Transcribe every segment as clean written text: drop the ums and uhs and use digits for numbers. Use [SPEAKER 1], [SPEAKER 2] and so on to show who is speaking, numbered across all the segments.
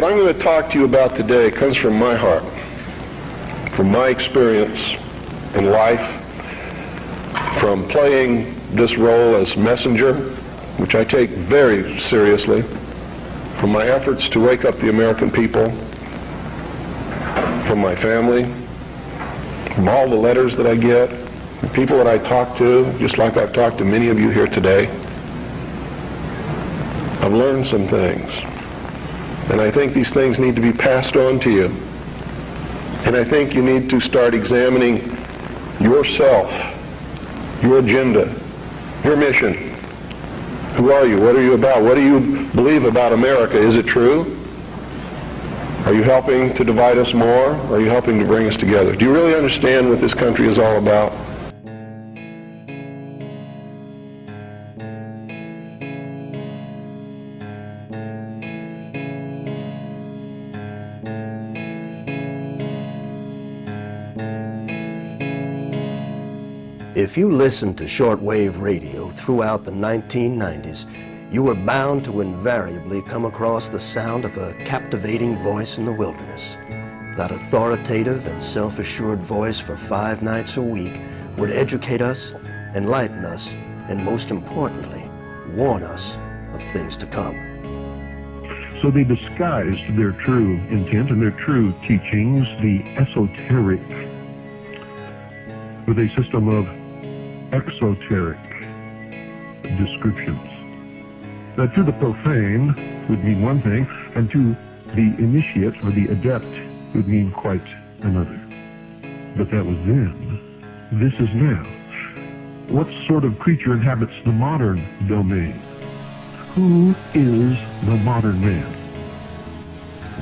[SPEAKER 1] What I'm going to talk to you about today comes from my heart, from my experience in life, from playing this role as messenger, which I take very seriously, from my efforts to wake up the American people, from my family, from all the letters that I get, the people that I talk to, just like I've talked to many of you here today. I've learned some things, and I think these things need to be passed on to you. And I think you need to start examining yourself, your agenda, your mission. Who are you? What are you about? What do you believe about America? Is it true? Are you helping to divide us more? Or are you helping to bring us together? Do you really understand what this country is all about?
[SPEAKER 2] If you listened to shortwave radio throughout the 1990s, you were bound to invariably come across the sound of a captivating voice in the wilderness. That authoritative and self-assured voice for 5 nights a week would educate us, enlighten us, and most importantly, warn us of things to come.
[SPEAKER 3] So they disguised their true intent and their true teachings, the esoteric, with a system of exoteric descriptions. That to the profane would mean one thing, and to the initiate or the adept would mean quite another. But that was then. This is now. What sort of creature inhabits the modern domain? Who is the modern man?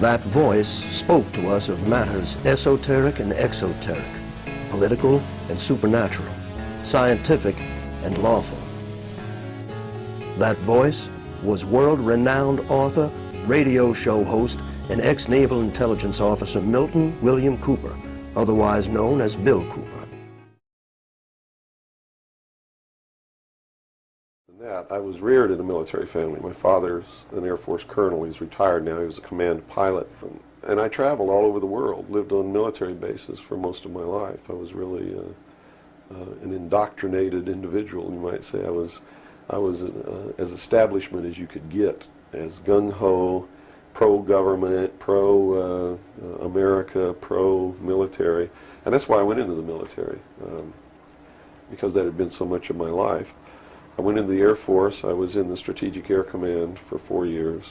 [SPEAKER 2] That voice spoke to us of matters esoteric and exoteric, political and supernatural, scientific and lawful. That voice was world-renowned author, radio show host, and ex-Naval Intelligence Officer Milton William Cooper, otherwise known as Bill Cooper.
[SPEAKER 1] I was reared in a military family. My father's an Air Force colonel. He's retired now. He was a command pilot. And I traveled all over the world, lived on military bases for most of my life. I was really an indoctrinated individual, you might say. I was as establishment as you could get, as gung-ho, pro-government, pro-America, pro-military. And that's why I went into the military, because that had been so much of my life. I went into the Air Force. I was in the Strategic Air Command for 4 years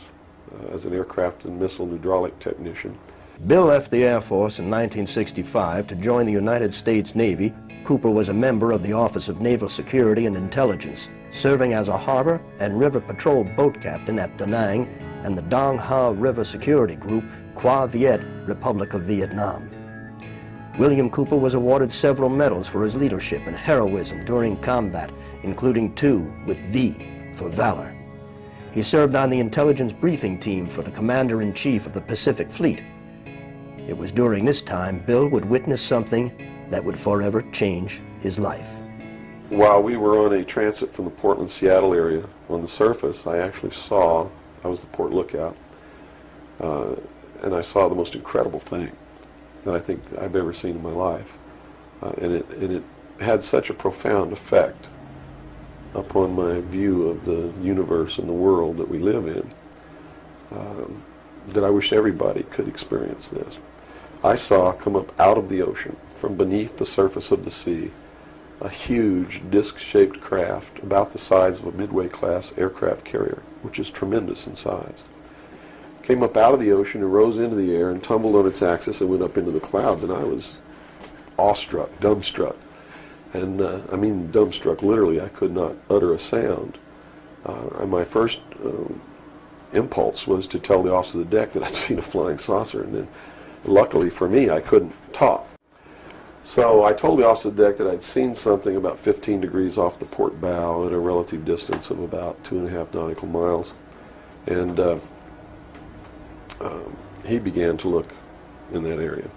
[SPEAKER 1] as an aircraft and missile and hydraulic technician.
[SPEAKER 2] Bill left the Air Force in 1965 to join the United States Navy. Cooper was a member of the Office of Naval Security and Intelligence, serving as a harbor and river patrol boat captain at Da Nang and the Dong Ha River Security Group, Qua Viet, Republic of Vietnam. William Cooper was awarded several medals for his leadership and heroism during combat, including 2 with V for valor. He served on the intelligence briefing team for the Commander-in-Chief of the Pacific Fleet. It was during this time Bill would witness something that would forever change his life.
[SPEAKER 1] While we were on a transit from the Portland-Seattle area on the surface, I actually saw, I was the port lookout, and I saw the most incredible thing that I think I've ever seen in my life. And it had such a profound effect upon my view of the universe and the world that we live in, that I wish everybody could experience this. I saw come up out of the ocean, from beneath the surface of the sea, a huge disc-shaped craft about the size of a Midway-class aircraft carrier, which is tremendous in size. Came up out of the ocean and rose into the air and tumbled on its axis and went up into the clouds, and I was awestruck, dumbstruck. And I mean dumbstruck, literally. I could not utter a sound. And my first impulse was to tell the officer of the deck that I'd seen a flying saucer, and then luckily for me I couldn't talk. So I told the officer of the deck that I'd seen something about 15 degrees off the port bow at a relative distance of about 2.5 nautical miles. And he began to look in that area.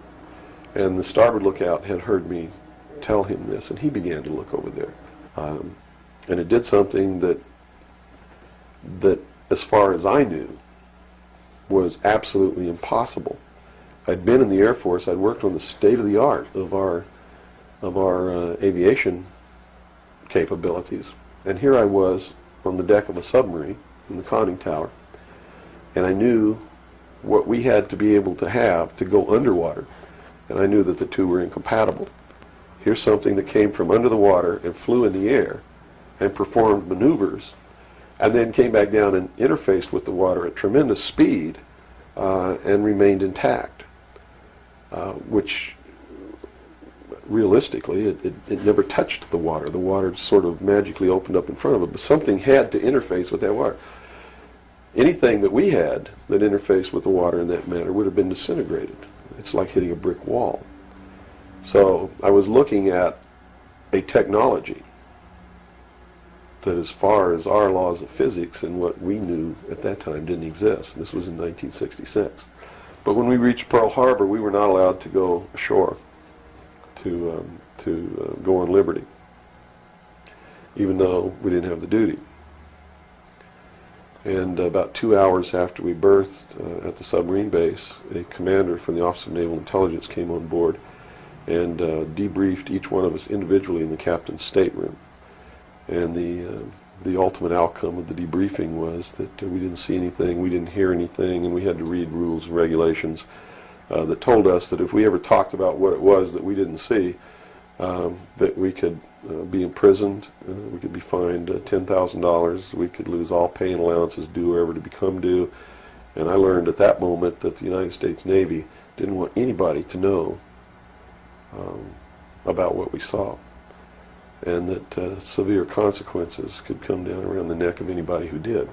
[SPEAKER 1] And the starboard lookout had heard me tell him this, and he began to look over there. And it did something that as far as I knew, was absolutely impossible. I'd been in the Air Force. I'd worked on the state-of-the-art of our aviation capabilities, and here I was on the deck of a submarine in the conning tower, and I knew what we had to be able to have to go underwater, and I knew that the two were incompatible. Here's something that came from under the water and flew in the air and performed maneuvers, and then came back down and interfaced with the water at tremendous speed and remained intact, which realistically it never touched the water. The water sort of magically opened up in front of it, but something had to interface with that water. Anything that we had that interfaced with the water in that manner would have been disintegrated. It's like hitting a brick wall. So I was looking at a technology that, as far as our laws of physics and what we knew at that time, didn't exist. This was in 1966. But when we reached Pearl Harbor, we were not allowed to go ashore to go on liberty, even though we didn't have the duty. And about 2 hours after we berthed at the submarine base, a commander from the Office of Naval Intelligence came on board and debriefed each one of us individually in the captain's stateroom. And the ultimate outcome of the debriefing was that we didn't see anything, we didn't hear anything, and we had to read rules and regulations that told us that if we ever talked about what it was that we didn't see, that we could be imprisoned, we could be fined $10,000, we could lose all pay and allowances due or ever to become due. And I learned at that moment that the United States Navy didn't want anybody to know about what we saw, and that severe consequences could come down around the neck of anybody who did.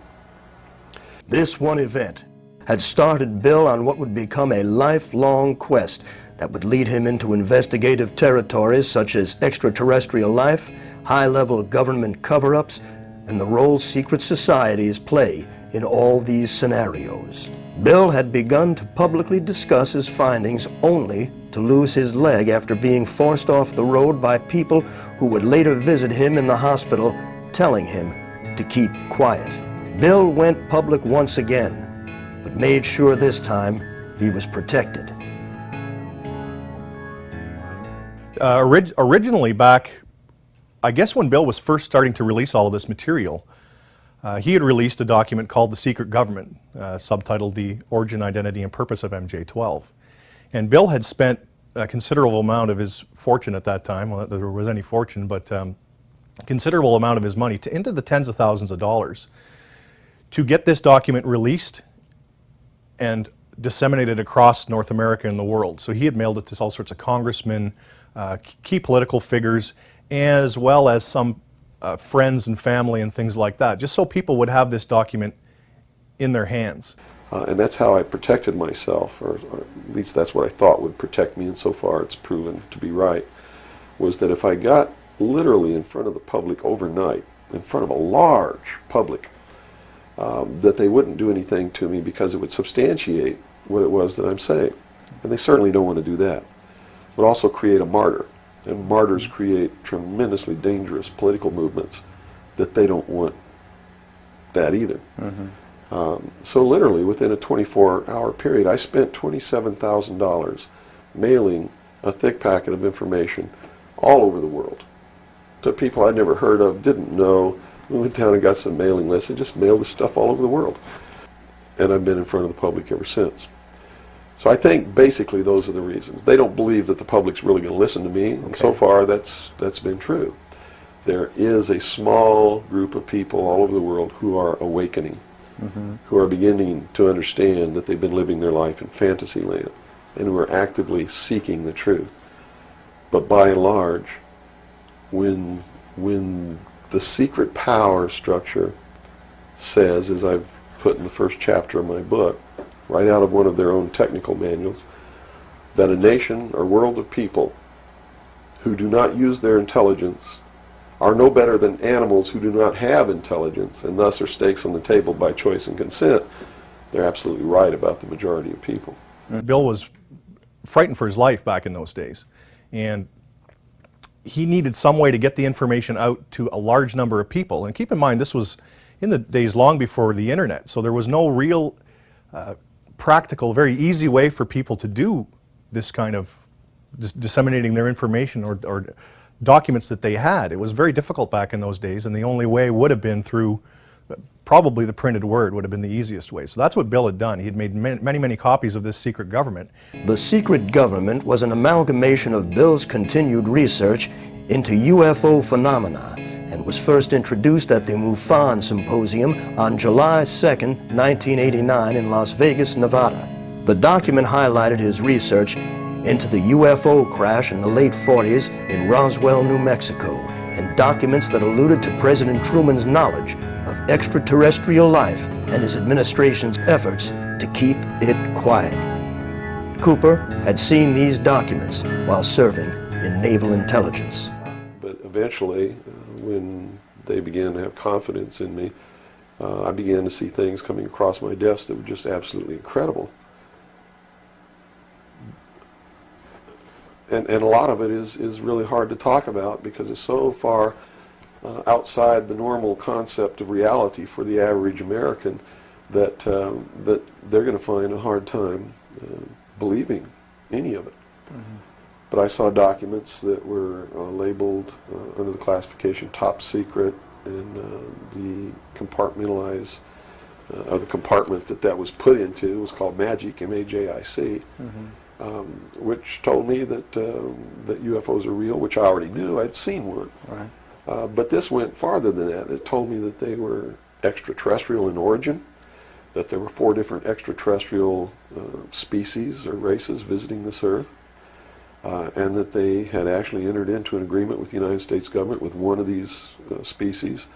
[SPEAKER 2] This one event had started Bill on what would become a lifelong quest that would lead him into investigative territories such as extraterrestrial life, high-level government cover-ups, and the role secret societies play in all these scenarios. Bill had begun to publicly discuss his findings only to lose his leg after being forced off the road by people who would later visit him in the hospital, telling him to keep quiet. Bill went public once again, but made sure this time he was protected.
[SPEAKER 4] Originally back, I guess when Bill was first starting to release all of this material, he had released a document called The Secret Government, subtitled The Origin, Identity, and Purpose of MJ-12. And Bill had spent a considerable amount of his fortune at that time, well, there was any fortune, but a considerable amount of his money, into the tens of thousands of dollars, to get this document released and disseminated across North America and the world. So he had mailed it to all sorts of congressmen, key political figures, as well as some friends and family and things like that, just so people would have this document in their hands.
[SPEAKER 1] And that's how I protected myself, or at least that's what I thought would protect me, and so far it's proven to be right, was that if I got literally in front of the public overnight, in front of a large public, that they wouldn't do anything to me because it would substantiate what it was that I'm saying. And they certainly don't want to do that. It would also create a martyr. And martyrs create tremendously dangerous political movements that they don't want that either. Mm-hmm. So literally within a 24-hour period, I spent $27,000 mailing a thick packet of information all over the world to people I'd never heard of, didn't know. We went down and got some mailing lists and just mailed this stuff all over the world. And I've been in front of the public ever since. So I think basically those are the reasons. They don't believe that the public's really going to listen to me, and so far that's been true. There is a small group of people all over the world who are awakening, who are beginning to understand that they've been living their life in fantasy land, and who are actively seeking the truth. But by and large, when the secret power structure says, as I've put in the first chapter of my book, right out of one of their own technical manuals, that a nation or world of people who do not use their intelligence are no better than animals who do not have intelligence, and thus are stakes on the table by choice and consent, they're absolutely right about the majority of people.
[SPEAKER 4] Bill was frightened for his life back in those days, and he needed some way to get the information out to a large number of people. And keep in mind, this was in the days long before the internet, so there was no real practical, very easy way for people to do this kind of disseminating their information or documents that they had. It was very difficult back in those days, and the only way would have been through probably the printed word would have been the easiest way. So that's what Bill had done. He had made many copies of this secret government.
[SPEAKER 2] The secret government was an amalgamation of Bill's continued research into UFO phenomena and was first introduced at the MUFON Symposium on July 2nd, 1989 in Las Vegas, Nevada. The document highlighted his research into the UFO crash in the late 40s in Roswell, New Mexico, and documents that alluded to President Truman's knowledge of extraterrestrial life and his administration's efforts to keep it quiet. Cooper had seen these documents while serving in naval intelligence.
[SPEAKER 1] But eventually, when they began to have confidence in me, I began to see things coming across my desk that were just absolutely incredible. And a lot of it is really hard to talk about because it's so far outside the normal concept of reality for the average American that they're going to find a hard time believing any of it. Mm-hmm. But I saw documents that were labeled under the classification top secret, and the compartmentalized, or the compartment that was put into was called MAGIC, M-A-J-I-C, which told me that that UFOs are real, which I already knew. I'd seen one.
[SPEAKER 5] Right.
[SPEAKER 1] But this went farther than that. It told me that they were extraterrestrial in origin, that there were 4 different extraterrestrial species or races visiting this Earth, and that they had actually entered into an agreement with the United States government with one of these species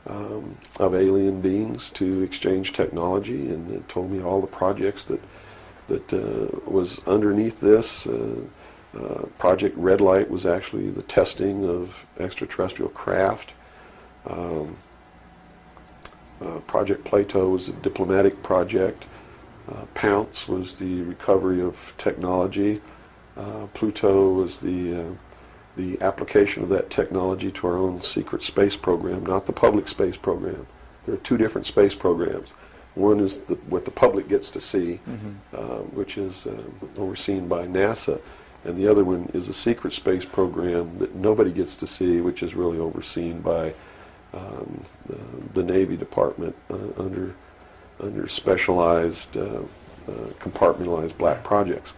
[SPEAKER 1] of alien beings to exchange technology, and it told me all the projects that was underneath this. Project Red Light was actually the testing of extraterrestrial craft. Project Plato was a diplomatic project. Pounce was the recovery of technology. Pluto was the application of that technology to our own secret space program, not the public space program. There are 2 different space programs. One is what the public gets to see, which is overseen by NASA, and the other one is a secret space program that nobody gets to see, which is really overseen by the Navy Department under specialized, compartmentalized black projects.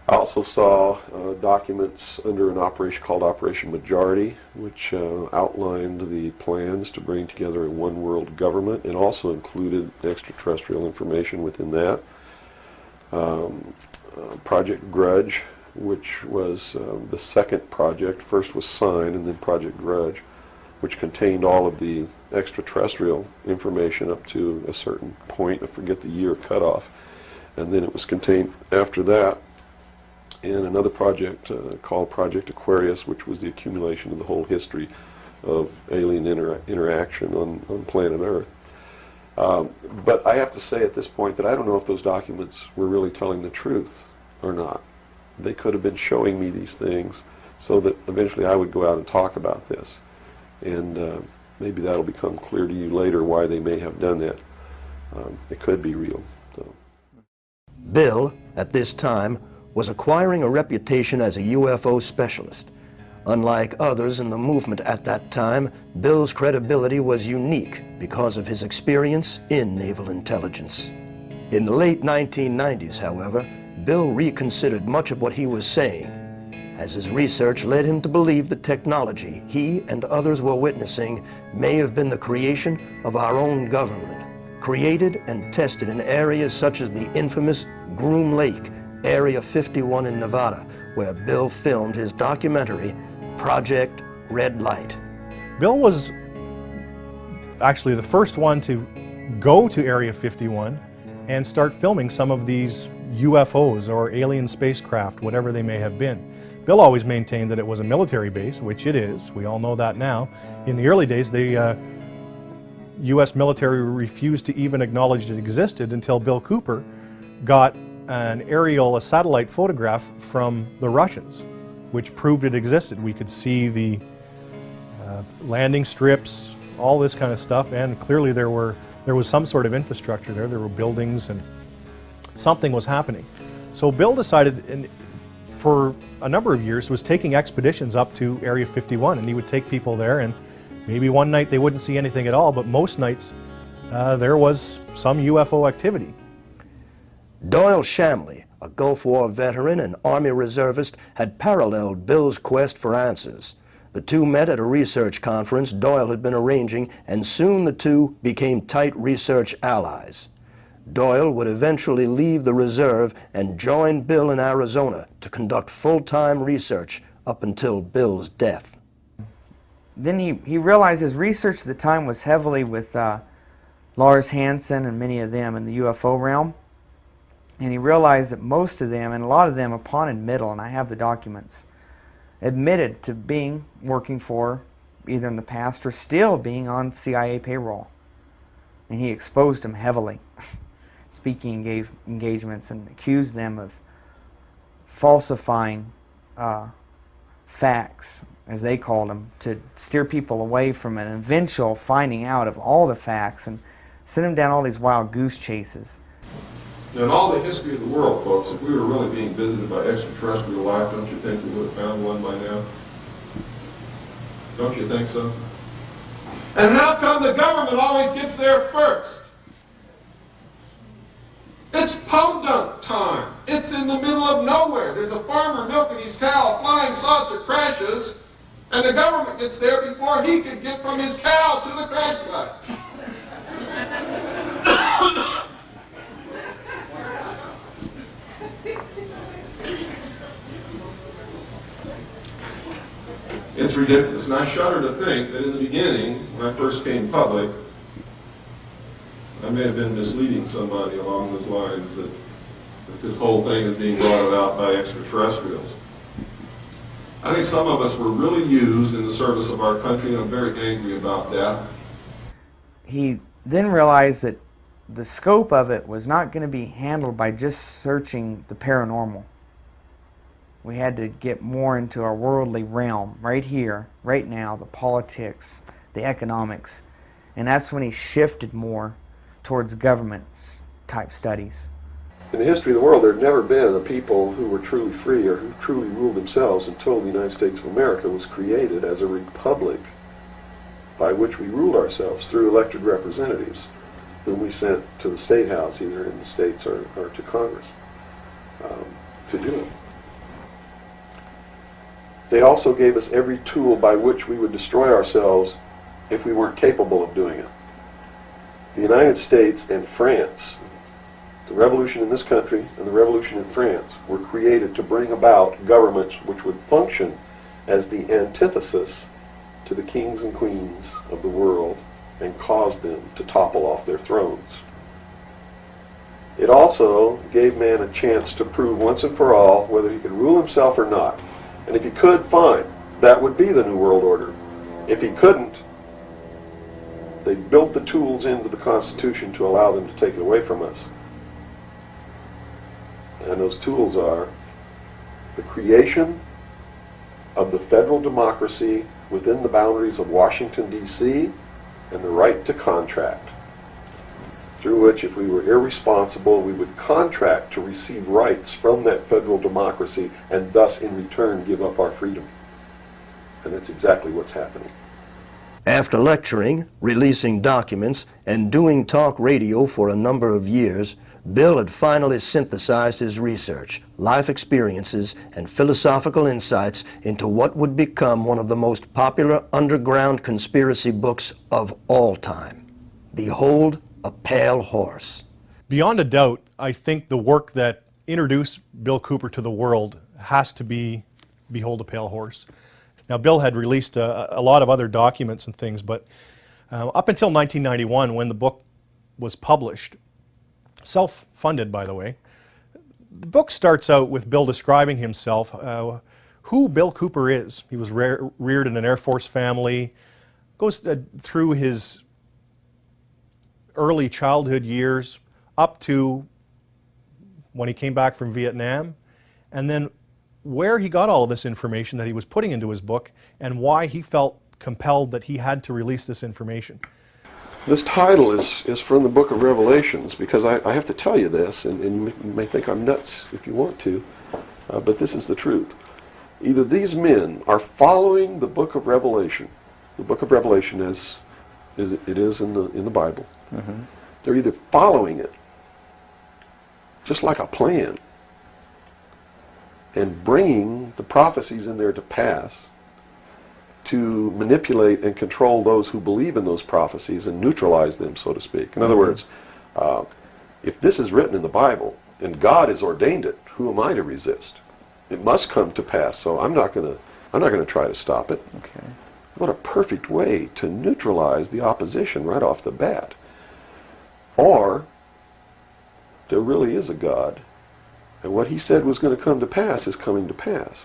[SPEAKER 1] I also saw documents under an operation called Operation Majority, which outlined the plans to bring together a one-world government, and also included extraterrestrial information within that. Project Grudge, which was the second project. First was Sign, and then Project Grudge, which contained all of the extraterrestrial information up to a certain point. I forget the year cutoff. And then it was contained after that in another project called Project Aquarius, which was the accumulation of the whole history of alien interaction on planet Earth. But I have to say at this point that I don't know if those documents were really telling the truth or not. They could have been showing me these things so that eventually I would go out and talk about this. And maybe that'll become clear to you later why they may have done that. It could be real. So.
[SPEAKER 2] Bill, at this time, was acquiring a reputation as a UFO specialist. Unlike others in the movement at that time, Bill's credibility was unique because of his experience in naval intelligence. In the late 1990s, however, Bill reconsidered much of what he was saying, as his research led him to believe the technology he and others were witnessing may have been the creation of our own government, created and tested in areas such as the infamous Groom Lake, Area 51 in Nevada, where Bill filmed his documentary, Project Red Light.
[SPEAKER 4] Bill was actually the first one to go to Area 51 and start filming some of these UFOs or alien spacecraft, whatever they may have been. Bill always maintained that it was a military base, which it is. We all know that now. In the early days, the U.S. military refused to even acknowledge it existed until Bill Cooper got a satellite photograph from the Russians, which proved it existed. We could see the landing strips, all this kind of stuff, and clearly there was some sort of infrastructure there. There were buildings and something was happening. So Bill decided, for a number of years, was taking expeditions up to Area 51, and he would take people there, and maybe one night they wouldn't see anything at all, but most nights there was some UFO activity.
[SPEAKER 2] Doyle Shamley, a Gulf War veteran and Army reservist, had paralleled Bill's quest for answers. The two met at a research conference Doyle had been arranging, and soon the two became tight research allies. Doyle would eventually leave the reserve and join Bill in Arizona to conduct full-time research up until Bill's death.
[SPEAKER 5] Then he realized his research at the time was heavily with Lars Hansen and many of them in the UFO realm. And he realized that most of them, and a lot of them upon admittal, and I have the documents, admitted to working for, either in the past or still being on CIA payroll. And he exposed them heavily, speaking engagements, and accused them of falsifying facts, as they called them, to steer people away from an eventual finding out of all the facts and send them down all these wild goose chases.
[SPEAKER 1] In all the history of the world, folks, if we were really being visited by extraterrestrial life, don't you think we would have found one by now? Don't you think so? And how come the government always gets there first? It's podunk time. It's in the middle of nowhere. There's a farmer milking his cow, a flying saucer crashes, and the government gets there before he can get from his cow to the crash site. It's ridiculous, and I shudder to think that in the beginning, when I first came public, I may have been misleading somebody along those lines that this whole thing is being brought about by extraterrestrials. I think some of us were really used in the service of our country, and I'm very angry about that.
[SPEAKER 5] He then realized that the scope of it was not going to be handled by just searching the paranormal. We had to get more into our worldly realm, right here, right now, the politics, the economics. And that's when he shifted more towards government-type studies.
[SPEAKER 1] In the history of the world, there had never been a people who were truly free or who truly ruled themselves until the United States of America was created as a republic by which we ruled ourselves through elected representatives whom we sent to the State House, either in the States or to Congress, to do it. They also gave us every tool by which we would destroy ourselves if we weren't capable of doing it. The United States and France, the revolution in this country and the revolution in France, were created to bring about governments which would function as the antithesis to the kings and queens of the world and cause them to topple off their thrones. It also gave man a chance to prove once and for all whether he could rule himself or not. And if he could, fine. That would be the New World Order. If he couldn't, they built the tools into the Constitution to allow them to take it away from us. And those tools are the creation of the federal democracy within the boundaries of Washington, D.C., and the right to contract, through which, if we were irresponsible, we would contract to receive rights from that federal democracy and thus in return give up our freedom. And that's exactly what's happening.
[SPEAKER 2] After lecturing, releasing documents, and doing talk radio for a number of years, Bill had finally synthesized his research, life experiences, and philosophical insights into what would become one of the most popular underground conspiracy books of all time. Behold a Pale Horse.
[SPEAKER 4] Beyond a doubt, I think the work that introduced Bill Cooper to the world has to be Behold a Pale Horse. Now, Bill had released a lot of other documents and things, but up until 1991, when the book was published, self-funded, by the way, the book starts out with Bill describing himself, who Bill Cooper is. He was reared in an Air Force family, goes through his early childhood years up to when he came back from Vietnam, and then where he got all of this information that he was putting into his book and why he felt compelled that he had to release this information.
[SPEAKER 1] This title is from the book of Revelations, because I have to tell you this, and you may think I'm nuts if you want to, but this is the truth. Either these men are following the book of Revelation as it is in the Bible.
[SPEAKER 2] Mm-hmm.
[SPEAKER 1] They're either following it, just like a plan, and bringing the prophecies in there to pass, to manipulate and control those who believe in those prophecies and neutralize them, so to speak. In other words, if this is written in the Bible and God has ordained it, who am I to resist? It must come to pass, so I'm not going to try to stop it.
[SPEAKER 2] Okay.
[SPEAKER 1] What a perfect way to neutralize the opposition right off the bat. Or there really is a God, and what he said was going to come to pass is coming to pass.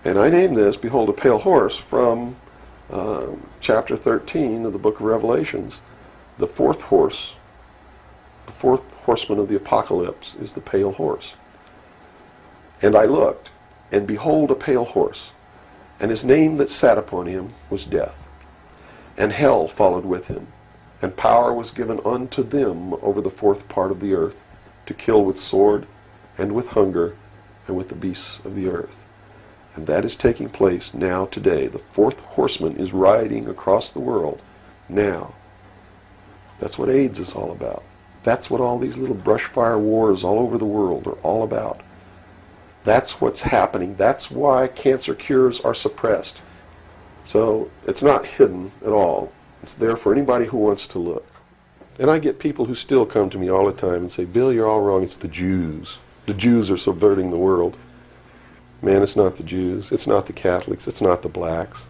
[SPEAKER 1] And I named this, Behold a Pale Horse, from chapter 13 of the book of Revelations. The fourth horseman of the apocalypse is the pale horse. And I looked, and behold a pale horse, and his name that sat upon him was Death. And hell followed with him, and power was given unto them over the fourth part of the earth, to kill with sword, and with hunger, and with the beasts of the earth. And that is taking place now today. The fourth horseman is riding across the world now. That's what AIDS is all about. That's what all these little brush fire wars all over the world are all about. That's what's happening. That's why cancer cures are suppressed. So it's not hidden at all. It's there for anybody who wants to look. And I get people who still come to me all the time and say, Bill, you're all wrong. It's the Jews. The Jews are subverting the world. Man, it's not the Jews, it's not the Catholics, it's not the blacks.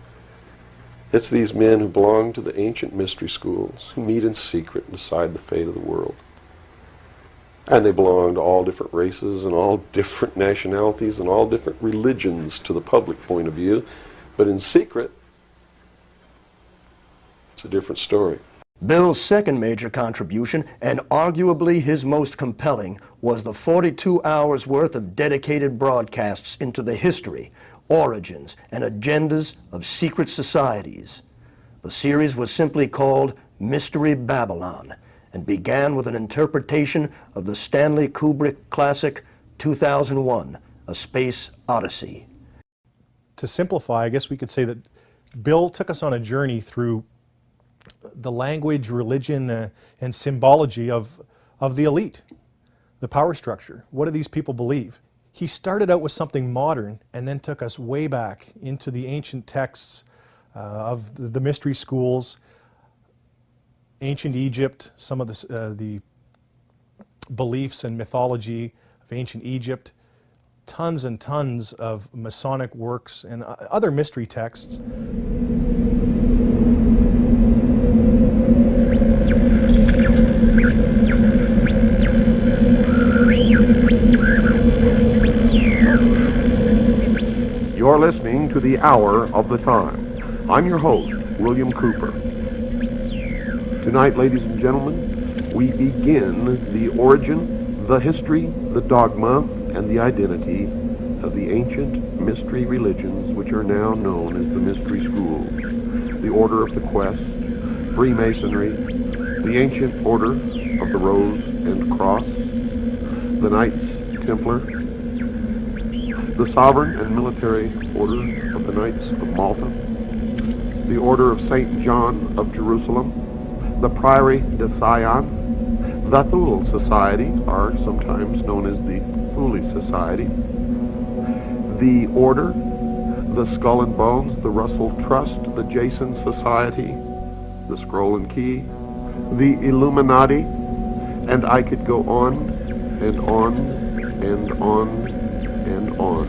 [SPEAKER 1] It's these men who belong to the ancient mystery schools, who meet in secret and decide the fate of the world. And they belong to all different races and all different nationalities and all different religions to the public point of view. But in secret, it's a different story.
[SPEAKER 2] Bill's second major contribution, and arguably his most compelling, was the 42 hours worth of dedicated broadcasts into the history, origins, and agendas of secret societies. The series was simply called Mystery Babylon, and began with an interpretation of the Stanley Kubrick classic 2001, A Space Odyssey.
[SPEAKER 4] To simplify, I guess we could say that Bill took us on a journey through the language, religion, and symbology of the elite, the power structure. What do these people believe? He started out with something modern and then took us way back into the ancient texts of the mystery schools, ancient Egypt, some of the beliefs and mythology of ancient Egypt, tons and tons of Masonic works and other mystery texts.
[SPEAKER 1] You're listening to The Hour of the Time. I'm your host, William Cooper. Tonight, ladies and gentlemen, we begin the origin, the history, the dogma, and the identity of the ancient mystery religions which are now known as the mystery schools. The Order of the Quest, Freemasonry, the Ancient Order of the Rose and Cross, the Knights Templar, the Sovereign and Military Order of the Knights of Malta, the Order of St. John of Jerusalem, the Priory de Sion, the Thule Society, are sometimes known as the Thule Society, the Order, the Skull and Bones, the Russell Trust, the Jason Society, the Scroll and Key, the Illuminati, and I could go on and on and on and on.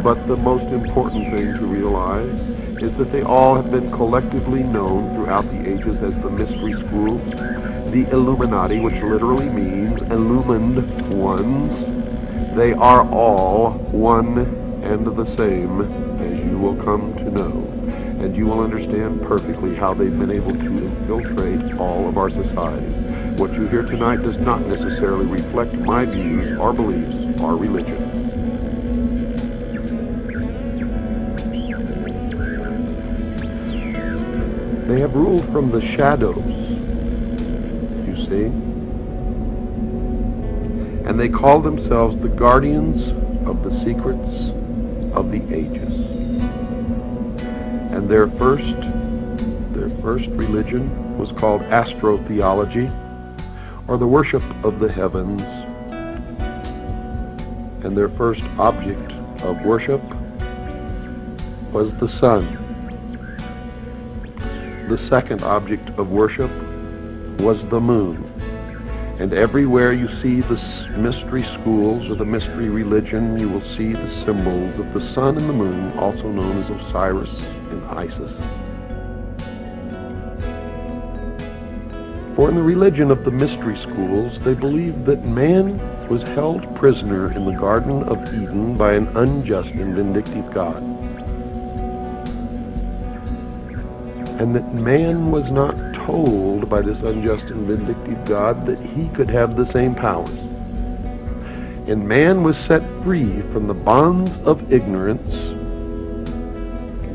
[SPEAKER 1] But the most important thing to realize is that they all have been collectively known throughout the ages as the mystery schools, the Illuminati, which literally means illumined ones. They are all one and the same, as you will come to know. And you will understand perfectly how they've been able to infiltrate all of our society. What you hear tonight does not necessarily reflect my views or beliefs or religion. They have ruled from the shadows, you see. And they call themselves the guardians of the secrets of the ages. And their first religion was called astrotheology, or the worship of the heavens. And their first object of worship was the sun. The second object of worship was the moon. And everywhere you see the mystery schools or the mystery religion, you will see the symbols of the sun and the moon, also known as Osiris and Isis. For in the religion of the mystery schools, they believed that man was held prisoner in the Garden of Eden by an unjust and vindictive God. And that man was not told by this unjust and vindictive God that he could have the same powers. And man was set free from the bonds of ignorance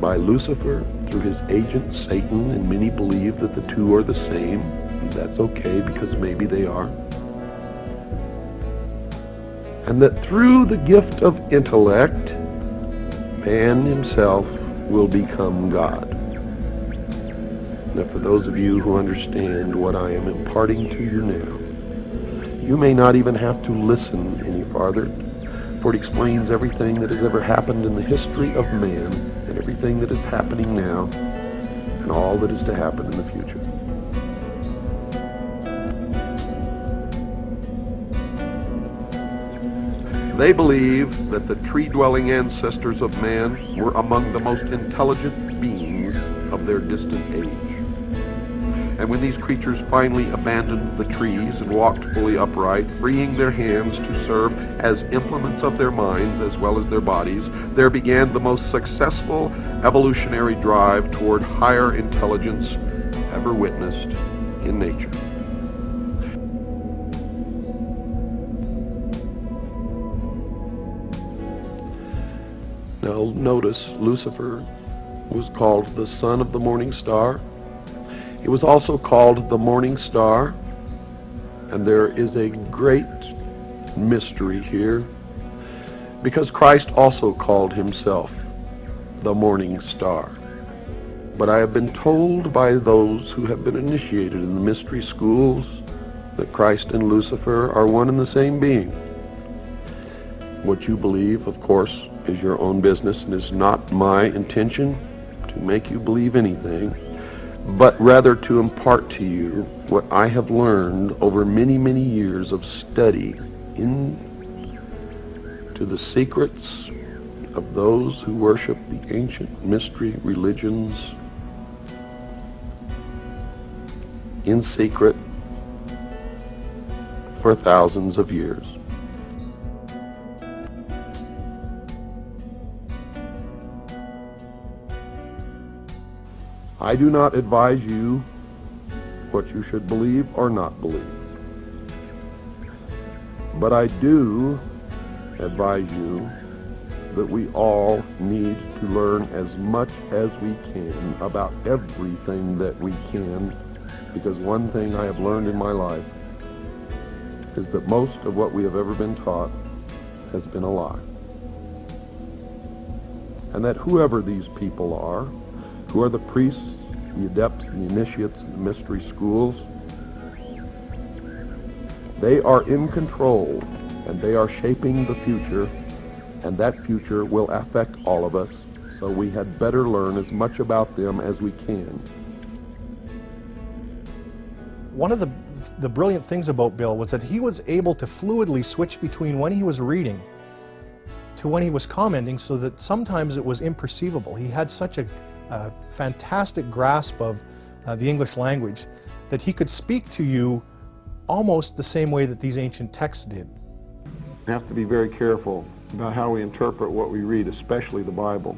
[SPEAKER 1] by Lucifer through his agent Satan, and many believe that the two are the same. And that's okay, because maybe they are. And that through the gift of intellect, man himself will become God. Now, for those of you who understand what I am imparting to you now, you may not even have to listen any farther, for it explains everything that has ever happened in the history of man, and everything that is happening now, and all that is to happen in the future. They believe that the tree-dwelling ancestors of man were among the most intelligent beings of their distant age. And when these creatures finally abandoned the trees and walked fully upright, freeing their hands to serve as implements of their minds as well as their bodies, there began the most successful evolutionary drive toward higher intelligence ever witnessed in nature. Now notice, Lucifer was called the son of the morning star. He was also called the morning star, and there is a great mystery here, because Christ also called himself the morning star. But I have been told by those who have been initiated in the mystery schools that Christ and Lucifer are one and the same being. What you believe, of course, is your own business, and is not my intention to make you believe anything, but rather to impart to you what I have learned over many, many years of study into the secrets of those who worship the ancient mystery religions in secret for thousands of years. I do not advise you what you should believe or not believe. But I do advise you that we all need to learn as much as we can about everything that we can, because one thing I have learned in my life is that most of what we have ever been taught has been a lie. And that whoever these people are, who are the priests, the adepts, the initiates, the mystery schools, they are in control, and they are shaping the future, and that future will affect all of us, so we had better learn as much about them as we can.
[SPEAKER 4] One of the brilliant things about Bill was that he was able to fluidly switch between when he was reading to when he was commenting, so that sometimes it was imperceivable. He had such a fantastic grasp of the English language that he could speak to you almost the same way that these ancient texts did.
[SPEAKER 1] We have to be very careful about how we interpret what we read, especially the Bible.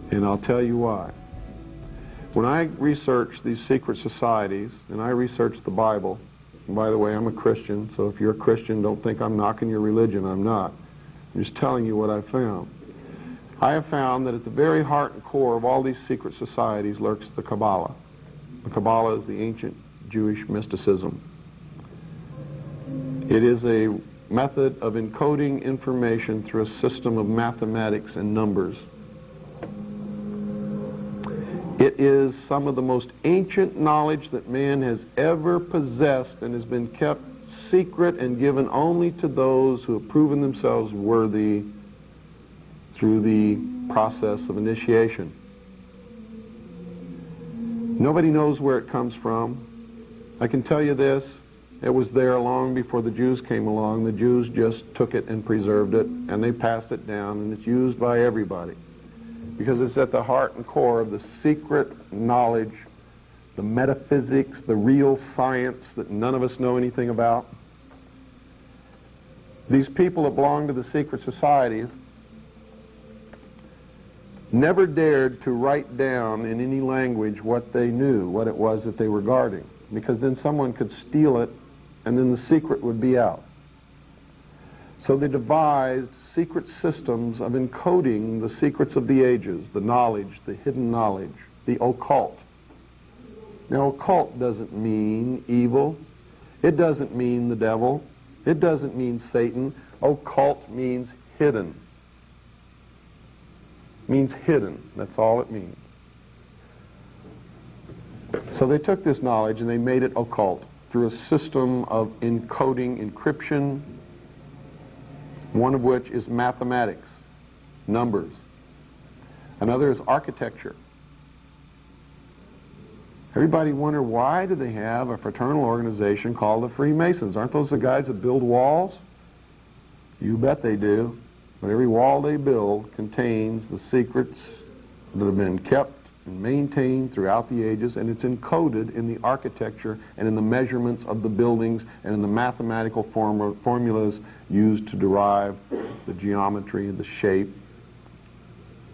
[SPEAKER 1] And I'll tell you why. When I research these secret societies, and I research the Bible, and by the way, I'm a Christian, so if you're a Christian, don't think I'm knocking your religion. I'm not. I'm just telling you what I found. I have found that at the very heart and core of all these secret societies lurks the Kabbalah.
[SPEAKER 6] The Kabbalah is the ancient Jewish mysticism. It is a method of encoding information through a system of mathematics and numbers. It is some of the most ancient knowledge that man has ever possessed and has been kept secret and given only to those who have proven themselves worthy through the process of initiation. Nobody knows where it comes from. I can tell you this, it was there long before the Jews came along. The Jews just took it and preserved it, and they passed it down, and it's used by everybody. Because it's at the heart and core of the secret knowledge, the metaphysics, the real science that none of us know anything about. These people that belong to the secret societies never dared to write down in any language what they knew, what it was that they were guarding, because then someone could steal it and then the secret would be out. So they devised secret systems of encoding the secrets of the ages, the knowledge, the hidden knowledge, the occult. Now, occult doesn't mean evil. It doesn't mean the devil. It doesn't mean Satan. Occult means hidden. It means hidden. That's all it means. So they took this knowledge and they made it occult through a system of encoding, encryption, one of which is mathematics, numbers. Another is architecture. Everybody wonder, why do they have a fraternal organization called the Freemasons? Aren't those the guys that build walls? You bet they do. But every wall they build contains the secrets that have been kept and maintained throughout the ages, and it's encoded in the architecture and in the measurements of the buildings and in the mathematical formulas used to derive the geometry and the shape,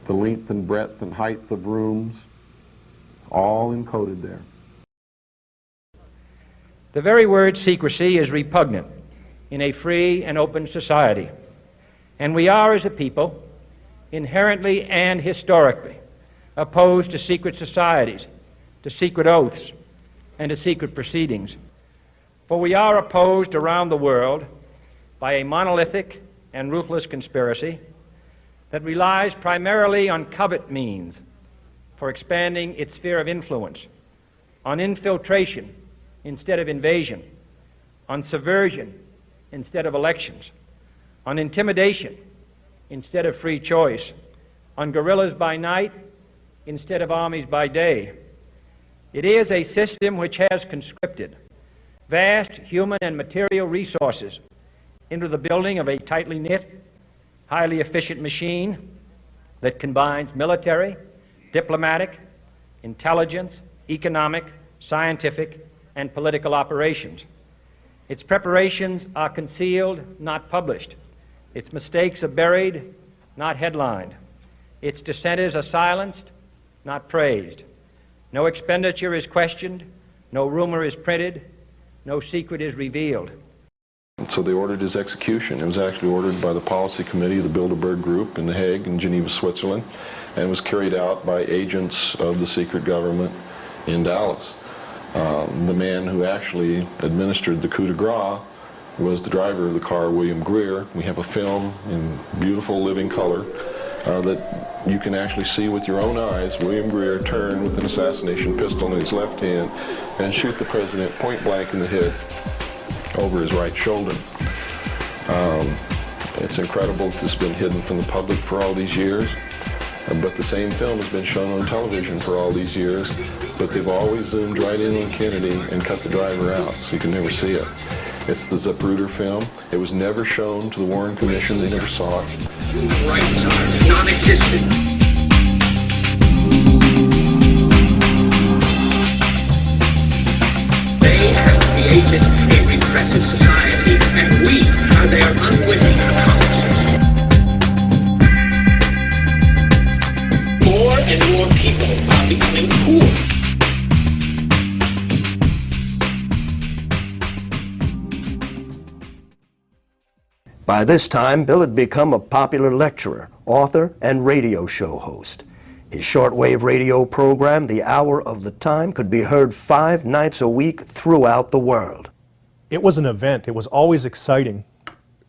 [SPEAKER 6] the length and breadth and height of rooms. It's all encoded there.
[SPEAKER 7] The very word secrecy is repugnant in a free and open society, and we are, as a people, inherently and historically opposed to secret societies, to secret oaths, and to secret proceedings. For we are opposed around the world by a monolithic and ruthless conspiracy that relies primarily on covert means for expanding its sphere of influence, on infiltration instead of invasion, on subversion instead of elections, on intimidation instead of free choice, on guerrillas by night instead of armies by day. It is a system which has conscripted vast human and material resources into the building of a tightly knit, highly efficient machine that combines military, diplomatic, intelligence, economic, scientific, and political operations. Its preparations are concealed, not published. Its mistakes are buried, not headlined. Its dissenters are silenced, not praised. No expenditure is questioned, no rumor is printed, no secret is revealed.
[SPEAKER 1] So they ordered his execution. It was actually ordered by the policy committee of the Bilderberg Group in The Hague in Geneva, Switzerland, and was carried out by agents of the secret government in Dallas. The man who actually administered the coup de grace was the driver of the car, William Greer. We have a film in beautiful living color that you can actually see with your own eyes William Greer turn with an assassination pistol in his left hand and shoot the president point blank in the head over his right shoulder. It's incredible that this has been hidden from the public for all these years, but the same film has been shown on television for all these years, but they've always zoomed right in on Kennedy and cut the driver out, so you can never see it. It's the Zapruder film. It was never shown to the Warren Commission. They never saw it.
[SPEAKER 8] Rights are non-existent. They have created a repressive society, and we are their unwitting accomplices. More and more people are becoming poor.
[SPEAKER 2] By this time, Bill had become a popular lecturer, author, and radio show host. His shortwave radio program, The Hour of the Time, could be heard 5 nights a week throughout the world.
[SPEAKER 4] It was an event. It was always exciting,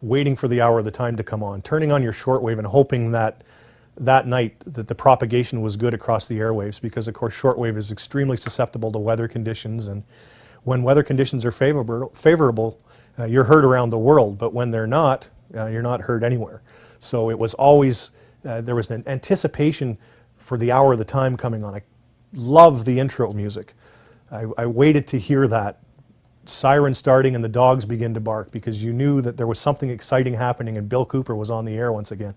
[SPEAKER 4] waiting for the hour of the time to come on, turning on your shortwave and hoping that that night that the propagation was good across the airwaves, because of course shortwave is extremely susceptible to weather conditions, and when weather conditions are favorable, you're heard around the world, but when they're not, you're not heard anywhere. So it was always, there was an anticipation for the hour of the time coming on. I love the intro music. I waited to hear that siren starting and the dogs begin to bark, because you knew that there was something exciting happening and Bill Cooper was on the air once again.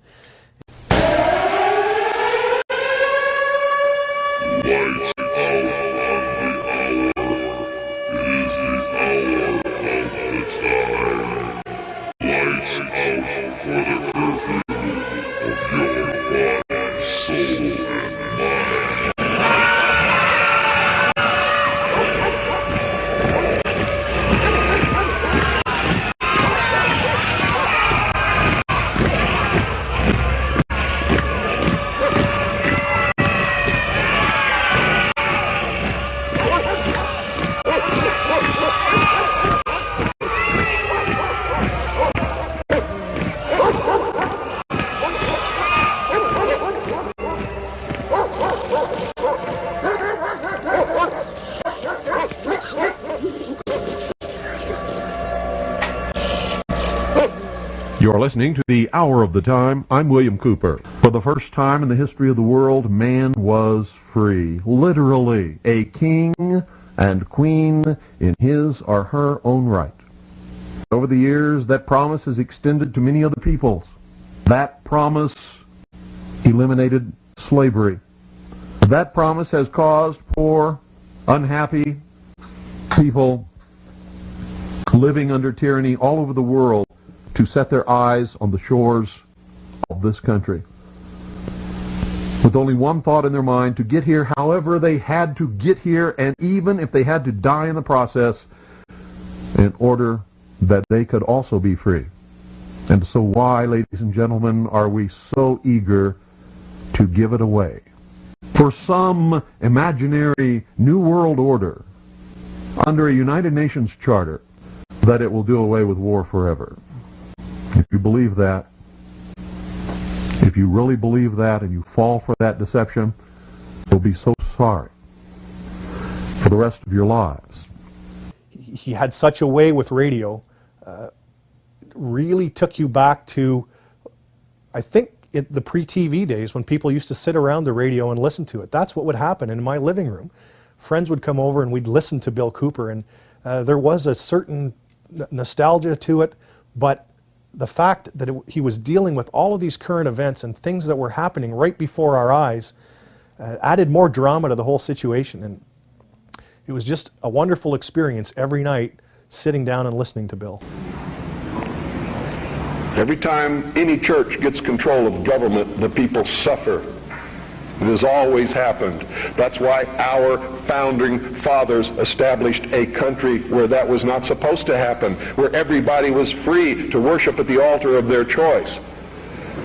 [SPEAKER 6] You're listening to The Hour of the Time. I'm William Cooper. For the first time in the history of the world, man was free. Literally, a king and queen in his or her own right. Over the years, that promise has extended to many other peoples. That promise eliminated slavery. That promise has caused poor, unhappy people living under tyranny all over the world to set their eyes on the shores of this country, with only one thought in their mind: to get here however they had to get here, and even if they had to die in the process, in order that they could also be free. And so why, ladies and gentlemen, are we so eager to give it away? For some imaginary new world order under a United Nations charter that it will do away with war forever. If you believe that, if you really believe that and you fall for that deception, you'll be so sorry for the rest of your lives.
[SPEAKER 4] He had such a way with radio, really took you back to, I think, the pre-TV days when people used to sit around the radio and listen to it. That's what would happen in my living room. Friends would come over and we'd listen to Bill Cooper, and there was a certain nostalgia to it, but the fact that he was dealing with all of these current events and things that were happening right before our eyes added more drama to the whole situation. And it was just a wonderful experience every night sitting down and listening to Bill.
[SPEAKER 1] Every time any church gets control of government, the people suffer. It has always happened. That's why our founding fathers established a country where that was not supposed to happen, where everybody was free to worship at the altar of their choice.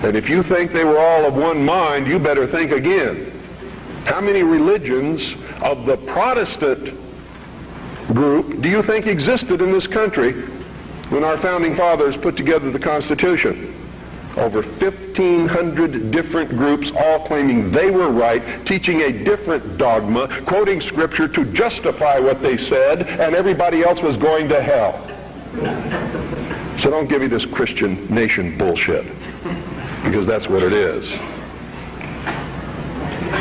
[SPEAKER 1] And if you think they were all of one mind, you better think again. How many religions of the Protestant group do you think existed in this country when our founding fathers put together the Constitution? Over 1,500 different groups, all claiming they were right, teaching a different dogma, quoting scripture to justify what they said, and everybody else was going to hell. So don't give me this Christian nation bullshit, because that's what it is.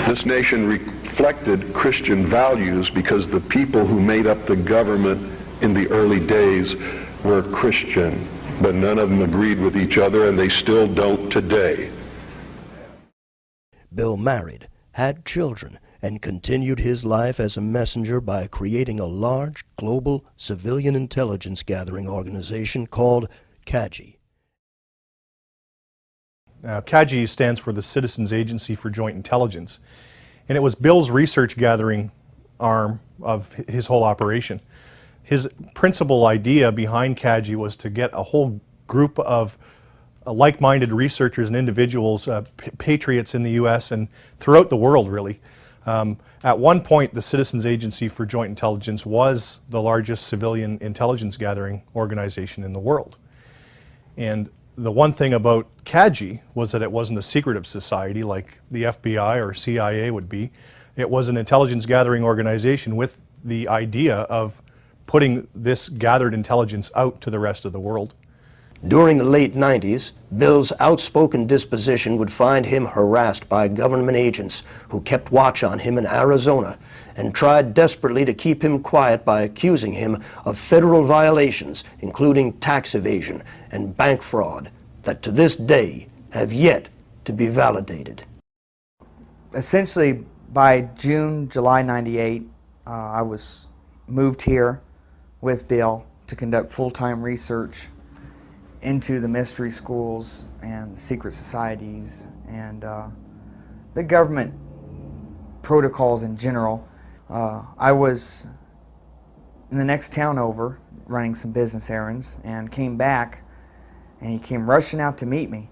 [SPEAKER 1] This nation reflected Christian values because the people who made up the government in the early days were Christian. But none of them agreed with each other, and they still don't today.
[SPEAKER 2] Bill married, had children, and continued his life as a messenger by creating a large global civilian intelligence gathering organization called CAGI.
[SPEAKER 4] Now, CAGI stands for the Citizens Agency for Joint Intelligence, and it was Bill's research gathering arm of his whole operation. His principal idea behind CAGI was to get a whole group of like-minded researchers and individuals, patriots in the U.S. and throughout the world, really. At one point, the Citizens Agency for Joint Intelligence was the largest civilian intelligence gathering organization in the world. And the one thing about CAGI was that it wasn't a secretive society like the FBI or CIA would be. It was an intelligence gathering organization with the idea of putting this gathered intelligence out to the rest of the world.
[SPEAKER 2] During the late 90s, Bill's outspoken disposition would find him harassed by government agents who kept watch on him in Arizona and tried desperately to keep him quiet by accusing him of federal violations, including tax evasion and bank fraud, that to this day have yet to be validated.
[SPEAKER 5] Essentially, by June, July 98, I was moved here with Bill to conduct full-time research into the mystery schools and secret societies and the government protocols in general. I was in the next town over running some business errands and came back, and he came rushing out to meet me,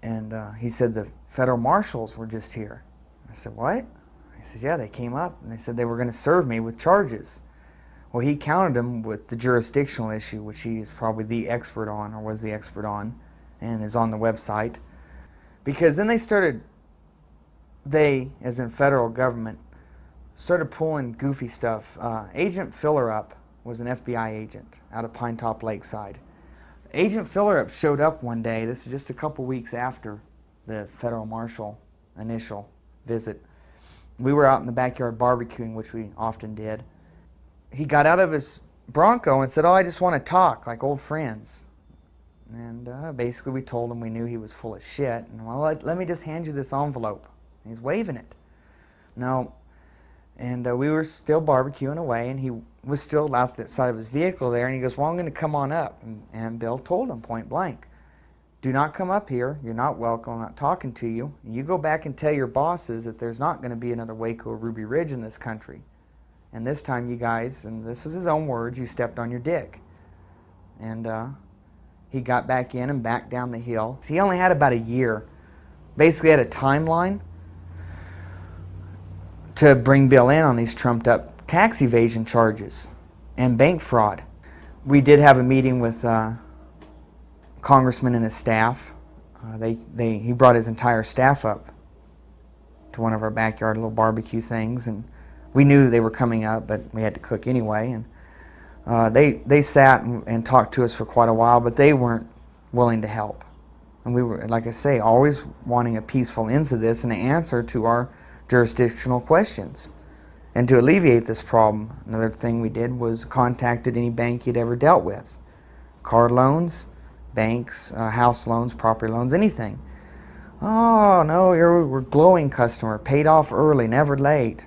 [SPEAKER 5] and he said the federal marshals were just here. I said, what? He said, yeah, they came up and they said they were going to serve me with charges. Well, he countered them with the jurisdictional issue, which he is probably the expert on, or was the expert on, and is on the website. Because then they, as in federal government, started pulling goofy stuff. Agent Fillerup was an FBI agent out of Pine Top Lakeside. Agent Fillerup showed up one day, this is just a couple weeks after the federal marshal initial visit. We were out in the backyard barbecuing, which we often did. He got out of his Bronco and said, oh, I just want to talk like old friends. And basically we told him we knew he was full of shit. And well, let me just hand you this envelope. And he's waving it. No. And we were still barbecuing away, and he was still out the side of his vehicle there, and he goes, well, I'm going to come on up. And Bill told him point blank, do not come up here. You're not welcome. I'm not talking to you. You go back and tell your bosses that there's not going to be another Waco or Ruby Ridge in this country. And this time you guys, and this is his own words, you stepped on your dick. And he got back in and back down the hill. He only had about a year. Basically had a timeline to bring Bill in on these trumped up tax evasion charges and bank fraud. We did have a meeting with Congressman and his staff. He brought his entire staff up to one of our backyard little barbecue things, and we knew they were coming up, but we had to cook anyway. And they sat and talked to us for quite a while, but they weren't willing to help. And we were, like I say, always wanting a peaceful end to this and an answer to our jurisdictional questions. And to alleviate this problem, another thing we did was contacted any bank he'd ever dealt with. Car loans, banks, house loans, property loans, anything. Oh, no, we're a glowing customer, paid off early, never late.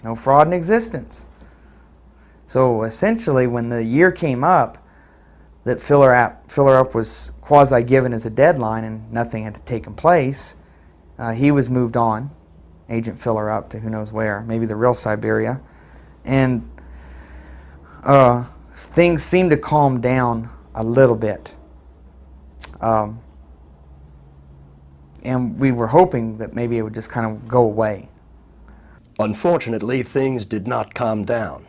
[SPEAKER 5] No fraud in existence. So essentially, when the year came up that Fillerup was quasi-given as a deadline and nothing had taken place, he was moved on, Agent Fillerup, to who knows where, maybe the real Siberia. And things seemed to calm down a little bit. And we were hoping that maybe it would just kind of go away.
[SPEAKER 2] Unfortunately, things did not calm down.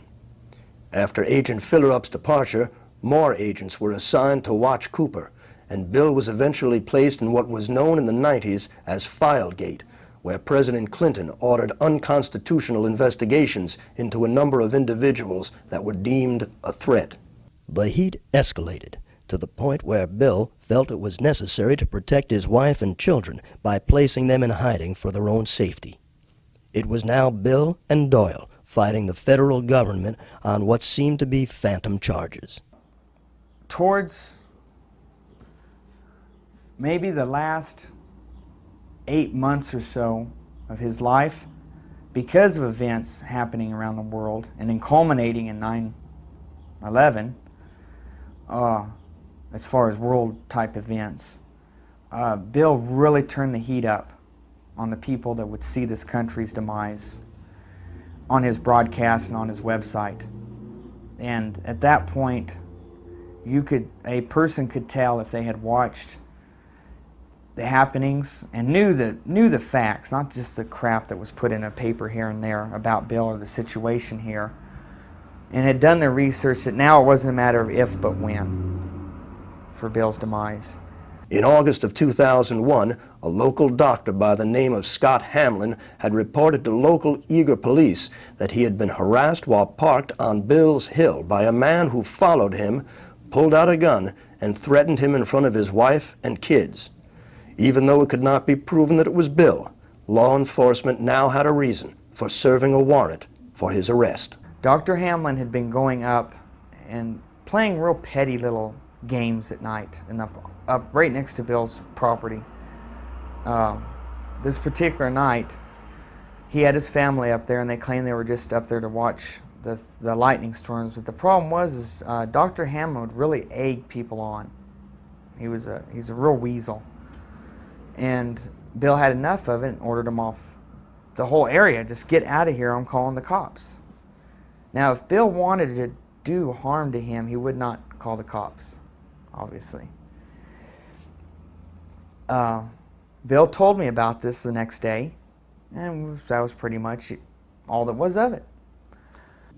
[SPEAKER 2] After Agent Fillerup's departure, more agents were assigned to watch Cooper, and Bill was eventually placed in what was known in the 90s as Filegate, where President Clinton ordered unconstitutional investigations into a number of individuals that were deemed a threat. The heat escalated to the point where Bill felt it was necessary to protect his wife and children by placing them in hiding for their own safety. It was now Bill and Doyle fighting the federal government on what seemed to be phantom charges.
[SPEAKER 5] Towards maybe the last 8 months or so of his life, because of events happening around the world and then culminating in 9/11, as far as world-type events, Bill really turned the heat up on the people that would see this country's demise on his broadcast and on his website. And at that point, a person could tell if they had watched the happenings and knew the facts, not just the crap that was put in a paper here and there about Bill or the situation here, and had done their research that now it wasn't a matter of if but when for Bill's demise.
[SPEAKER 2] In August of 2001, a local doctor by the name of Scott Hamlin had reported to local Eagar police that he had been harassed while parked on Bill's Hill by a man who followed him, pulled out a gun, and threatened him in front of his wife and kids. Even though it could not be proven that it was Bill, law enforcement now had a reason for serving a warrant for his arrest.
[SPEAKER 5] Dr. Hamlin had been going up and playing real petty little games at night and up right next to Bill's property. This particular night, he had his family up there, and they claimed they were just up there to watch the lightning storms. But the problem was Dr. Hamlin would really egg people on. He's a real weasel. And Bill had enough of it and ordered him off the whole area. Just get out of here, I'm calling the cops. Now, if Bill wanted to do harm to him, he would not call the cops, obviously. Bill told me about this the next day, and that was pretty much all that was of it.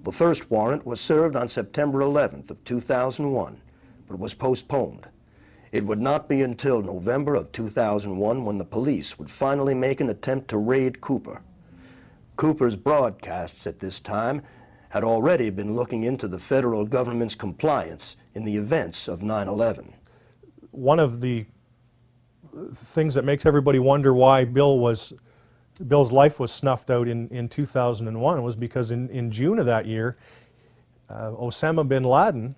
[SPEAKER 2] The first warrant was served on September 11th of 2001, but was postponed. It would not be until November of 2001 when the police would finally make an attempt to raid Cooper. Cooper's broadcasts at this time had already been looking into the federal government's compliance in the events of 9/11.
[SPEAKER 4] One of the things that makes everybody wonder why Bill's life was snuffed out in 2001 was because in June of that year, Osama bin Laden,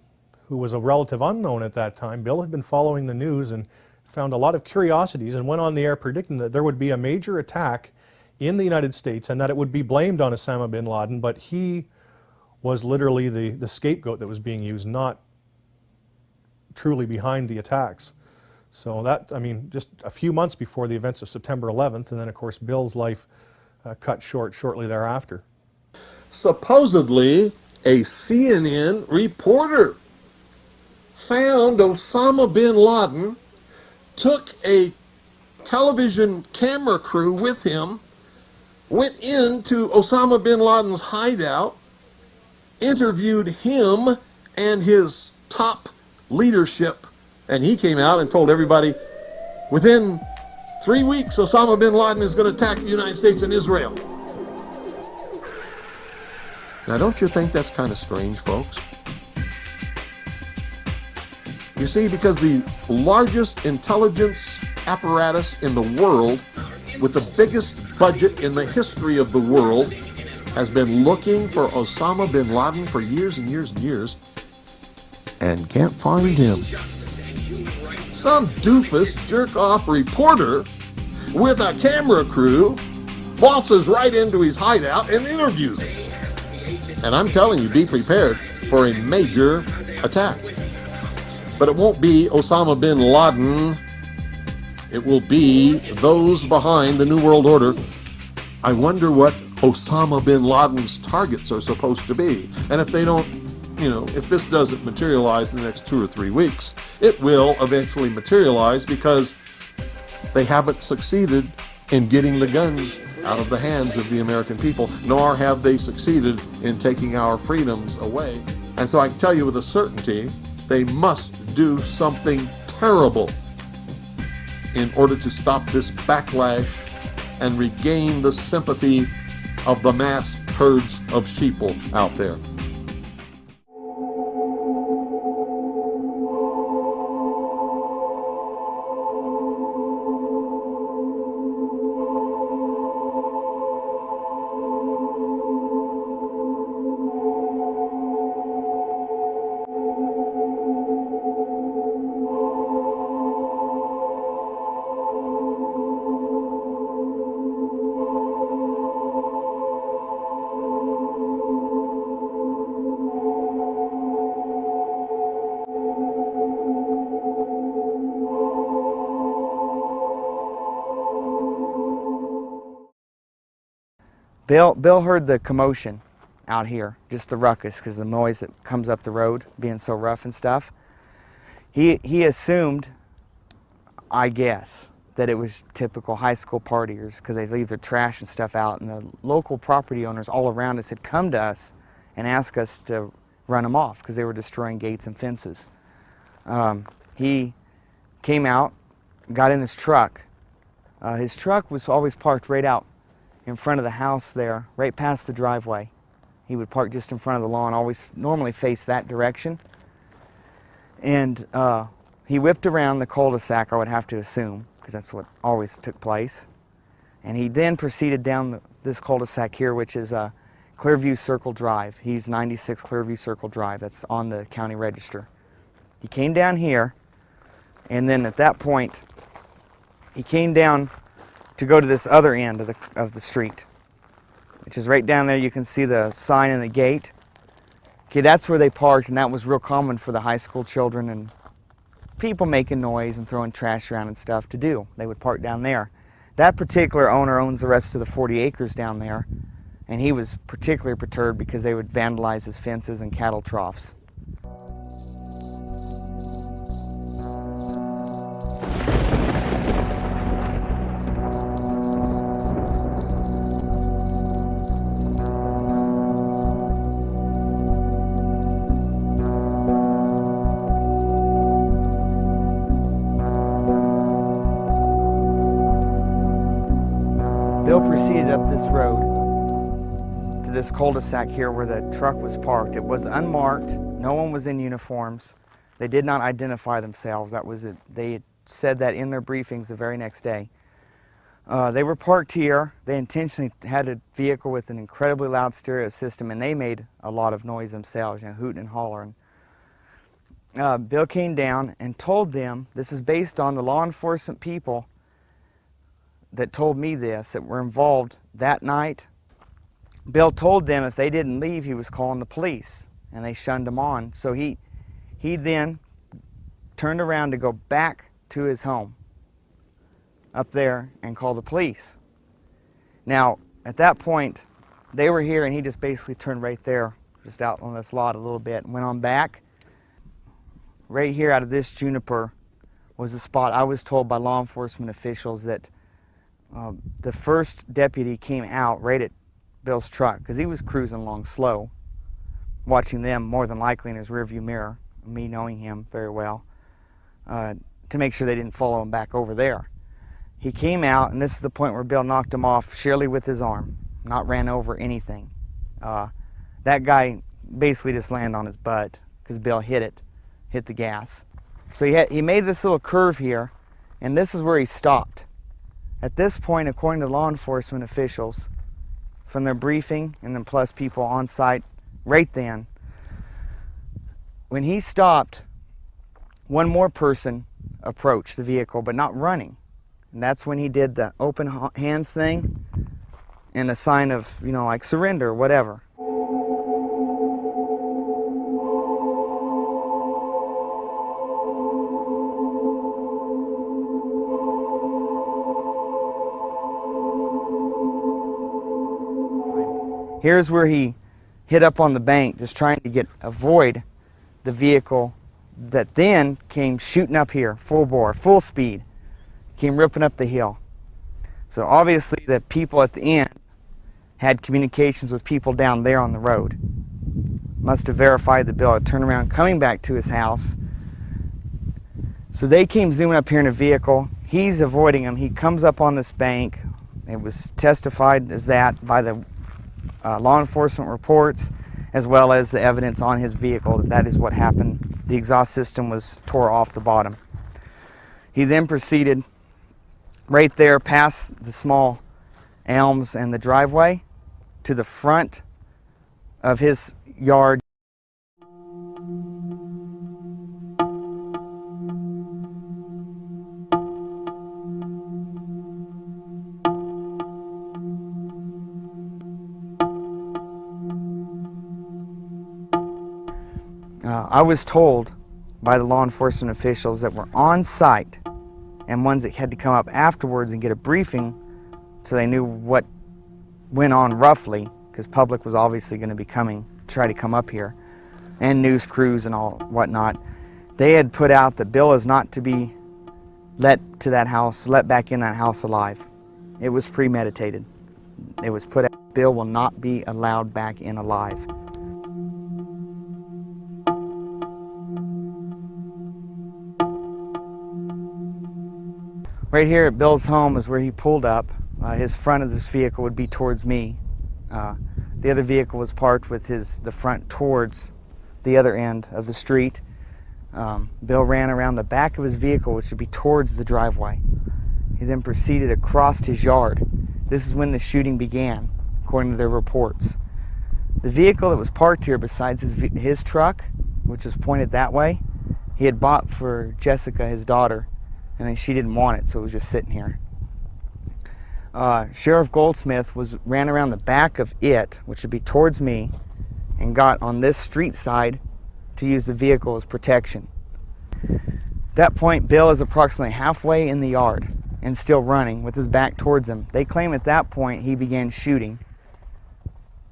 [SPEAKER 4] who was a relative unknown at that time, Bill had been following the news and found a lot of curiosities and went on the air predicting that there would be a major attack in the United States and that it would be blamed on Osama bin Laden, but he was literally the scapegoat that was being used, not truly behind the attacks. So that, I mean, just a few months before the events of September 11th, and then of course Bill's life cut short shortly thereafter.
[SPEAKER 6] Supposedly, a CNN reporter found Osama bin Laden, took a television camera crew with him, went into Osama bin Laden's hideout, interviewed him and his top leadership, and he came out and told everybody, within 3 weeks, Osama bin Laden is going to attack the United States and Israel. Now, don't you think that's kind of strange, folks? You see, because the largest intelligence apparatus in the world, with the biggest budget in the history of the world, has been looking for Osama bin Laden for years and years and years, and can't find him. Some doofus jerk-off reporter with a camera crew waltzes right into his hideout and interviews him. And I'm telling you, be prepared for a major attack. But it won't be Osama bin Laden. It will be those behind the New World Order. I wonder what Osama bin Laden's targets are supposed to be. And if they don't, if this doesn't materialize in the next 2 or 3 weeks, it will eventually materialize because they haven't succeeded in getting the guns out of the hands of the American people, nor have they succeeded in taking our freedoms away. And so I can tell you with a certainty, they must do something terrible in order to stop this backlash and regain the sympathy of the mass herds of sheeple out there.
[SPEAKER 5] Bill heard the commotion out here, just the ruckus, because the noise that comes up the road being so rough and stuff. He assumed, I guess, that it was typical high school partiers because they leave their trash and stuff out, and the local property owners all around us had come to us and asked us to run them off because they were destroying gates and fences. He came out, got in his truck. His truck was always parked right out in front of the house there, right past the driveway. He would park just in front of the lawn, always normally face that direction. And he whipped around the cul-de-sac, I would have to assume, because that's what always took place. And he then proceeded down this cul-de-sac here, which is Clearview Circle Drive. He's 96 Clearview Circle Drive. That's on the county register. He came down here, and then at that point, he came down to go to this other end of the street, which is right down there. You can see the sign and the gate. Okay, that's where they parked, and that was real common for the high school children and people making noise and throwing trash around and stuff to do. They would park down there. That particular owner owns the rest of the 40 acres down there, and he was particularly perturbed because they would vandalize his fences and cattle troughs. Bill proceeded up this road to this cul-de-sac here where the truck was parked. It was unmarked. No one was in uniforms. They did not identify themselves. That was it. They had said that in their briefings the very next day. They were parked here. They intentionally had a vehicle with an incredibly loud stereo system, and they made a lot of noise themselves, you know, hooting and hollering. Bill came down and told them, this is based on the law enforcement people that told me this, that were involved that night. Bill told them if they didn't leave, he was calling the police, and they shunned him on. So he then turned around to go back to his home up there and call the police. Now, at that point, they were here, and he just basically turned right there, just out on this lot a little bit, and went on back. Right here out of this juniper was the spot I was told by law enforcement officials that the first deputy came out right at Bill's truck because he was cruising along slow, watching them more than likely in his rearview mirror, me knowing him very well, to make sure they didn't follow him back over there. He came out, and this is the point where Bill knocked him off sheerly with his arm, not ran over anything. That guy basically just landed on his butt because Bill hit the gas. So he made this little curve here, and this is where he stopped. At this point, according to law enforcement officials, from their briefing and then plus people on site right then, when he stopped, one more person approached the vehicle, but not running. And that's when he did the open hands thing and a sign of, you know, like surrender or whatever. Here's where he hit up on the bank, just trying to avoid the vehicle that then came shooting up here, full bore, full speed, came ripping up the hill. So obviously the people at the end had communications with people down there on the road. Must have verified that Bill had turned around coming back to his house. So they came zooming up here in a vehicle. He's avoiding them. He comes up on this bank. It was testified as that by the law enforcement reports, as well as the evidence on his vehicle that is what happened. The exhaust system was tore off the bottom. He then proceeded right there past the small elms and the driveway to the front of his yard. I was told by the law enforcement officials that were on site and ones that had to come up afterwards and get a briefing so they knew what went on roughly, because public was obviously going to be coming to try to come up here, and news crews and all whatnot. They had put out that Bill is not to be let to that house, let back in that house alive. It was premeditated. It was put out, Bill will not be allowed back in alive. Right here at Bill's home is where he pulled up. His front of this vehicle would be towards me. The other vehicle was parked with the front towards the other end of the street. Bill ran around the back of his vehicle, which would be towards the driveway. He then proceeded across his yard. This is when the shooting began, according to their reports. The vehicle that was parked here, besides his truck, which was pointed that way, he had bought for Jessica, his daughter, and then she didn't want it, so it was just sitting here. Sheriff Goldsmith ran around the back of it, which would be towards me, and got on this street side to use the vehicle as protection. At that point, Bill is approximately halfway in the yard and still running with his back towards him. They claim at that point he began shooting,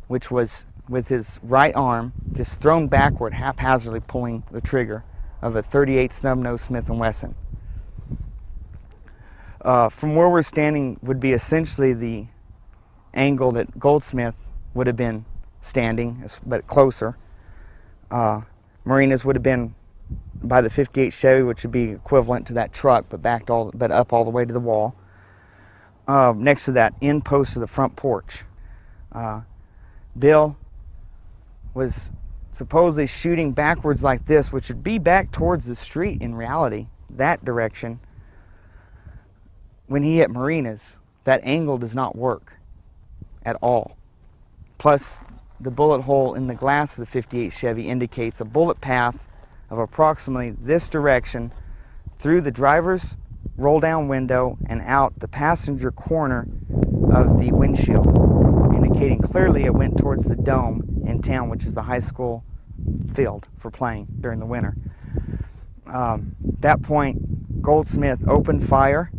[SPEAKER 5] which was with his right arm just thrown backward, haphazardly pulling the trigger of a .38 snub-nose Smith & Wesson. From where we're standing would be essentially the angle that Goldsmith would have been standing, but closer. Marina's would have been by the 58 Chevy, which would be equivalent to that truck, but up all the way to the wall. Next to that end post of the front porch. Bill was supposedly shooting backwards like this, which would be back towards the street in reality, that direction. When he hit Marina's, that angle does not work at all. Plus, the bullet hole in the glass of the 58 Chevy indicates a bullet path of approximately this direction through the driver's roll-down window and out the passenger corner of the windshield, indicating clearly it went towards the dome in town, which is the high school field for playing during the winter. At that point, Goldsmith opened fire,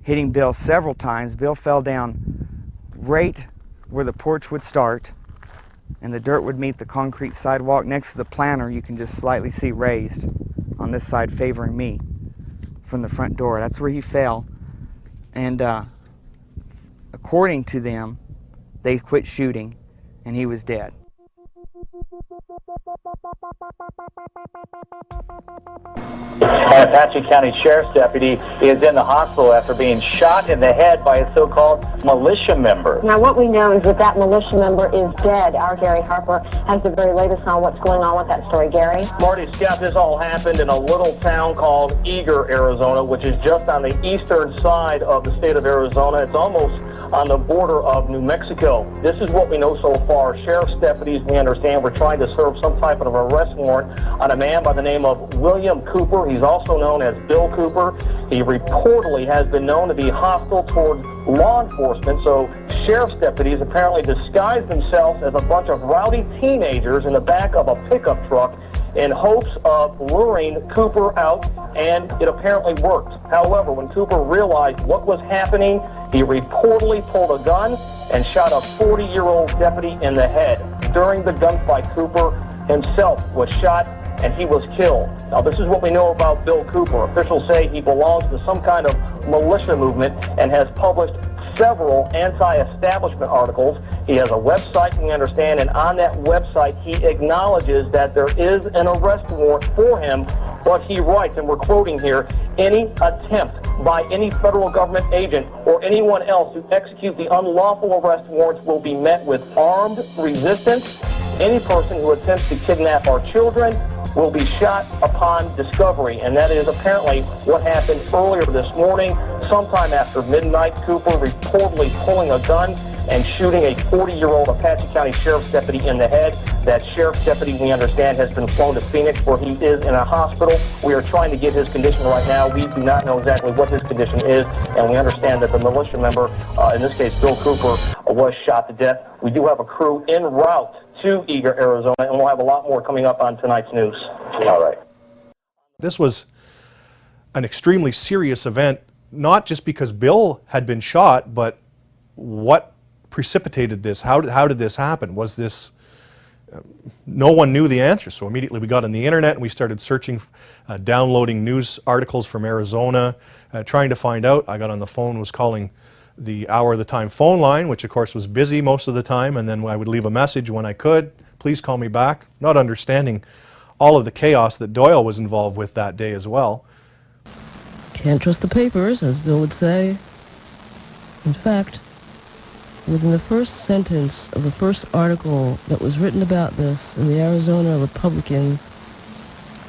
[SPEAKER 5] hitting Bill several times. Bill fell down right where the porch would start, and the dirt would meet the concrete sidewalk. Next to the planter, you can just slightly see raised on this side favoring me from the front door. That's where he fell. And according to them, they quit shooting and he was dead.
[SPEAKER 9] An Apache County Sheriff's deputy is in the hospital after being shot in the head by a so-called militia member.
[SPEAKER 10] Now, what we know is that militia member is dead. Our Gary Harper has the very latest on what's going on with that story. Gary?
[SPEAKER 9] Marty, Scott, this all happened in a little town called Eagar, Arizona, which is just on the eastern side of the state of Arizona. It's almost on the border of New Mexico. This is what we know so far. Sheriff's deputies, we understand, were trying to serve some type of arrest warrant on a man by the name of William Cooper. He's also known as Bill Cooper. He reportedly has been known to be hostile towards law enforcement, so sheriff's deputies apparently disguised themselves as a bunch of rowdy teenagers in the back of a pickup truck in hopes of luring Cooper out, and it apparently worked. However, when Cooper realized what was happening, he reportedly pulled a gun and shot a 40-year-old deputy in the head. During the gunfight, Cooper himself was shot and he was killed. Now, this is what we know about Bill Cooper. Officials say he belongs to some kind of militia movement and has published several anti-establishment articles. He has a website, we understand, and on that website he acknowledges that there is an arrest warrant for him, but he writes, and we're quoting here, any attempt by any federal government agent or anyone else to execute the unlawful arrest warrants will be met with armed resistance. Any person who attempts to kidnap our children will be shot upon discovery. And that is apparently what happened earlier this morning. Sometime after midnight, Cooper reportedly pulling a gun and shooting a 40-year-old Apache County Sheriff's deputy in the head. That Sheriff's deputy, we understand, has been flown to Phoenix, where he is in a hospital. We are trying to get his condition right now. We do not know exactly what his condition is, and we understand that the militia member, in this case Bill Cooper, was shot to death. We do have a crew en route to Eagar, Arizona, and we'll have a lot more coming up on tonight's news. All right.
[SPEAKER 4] This was an extremely serious event, not just because Bill had been shot, but what precipitated this? How did this happen? Was this no one knew the answer, so immediately we got on the internet and we started searching, downloading news articles from Arizona, trying to find out. I got on the phone, was calling the Hour of the Time phone line, which of course was busy most of the time, and then I would leave a message when I could, please call me back, not understanding all of the chaos that Doyle was involved with that day as well.
[SPEAKER 11] Can't trust the papers, as Bill would say. In fact, within the first sentence of the first article that was written about this in the Arizona Republican,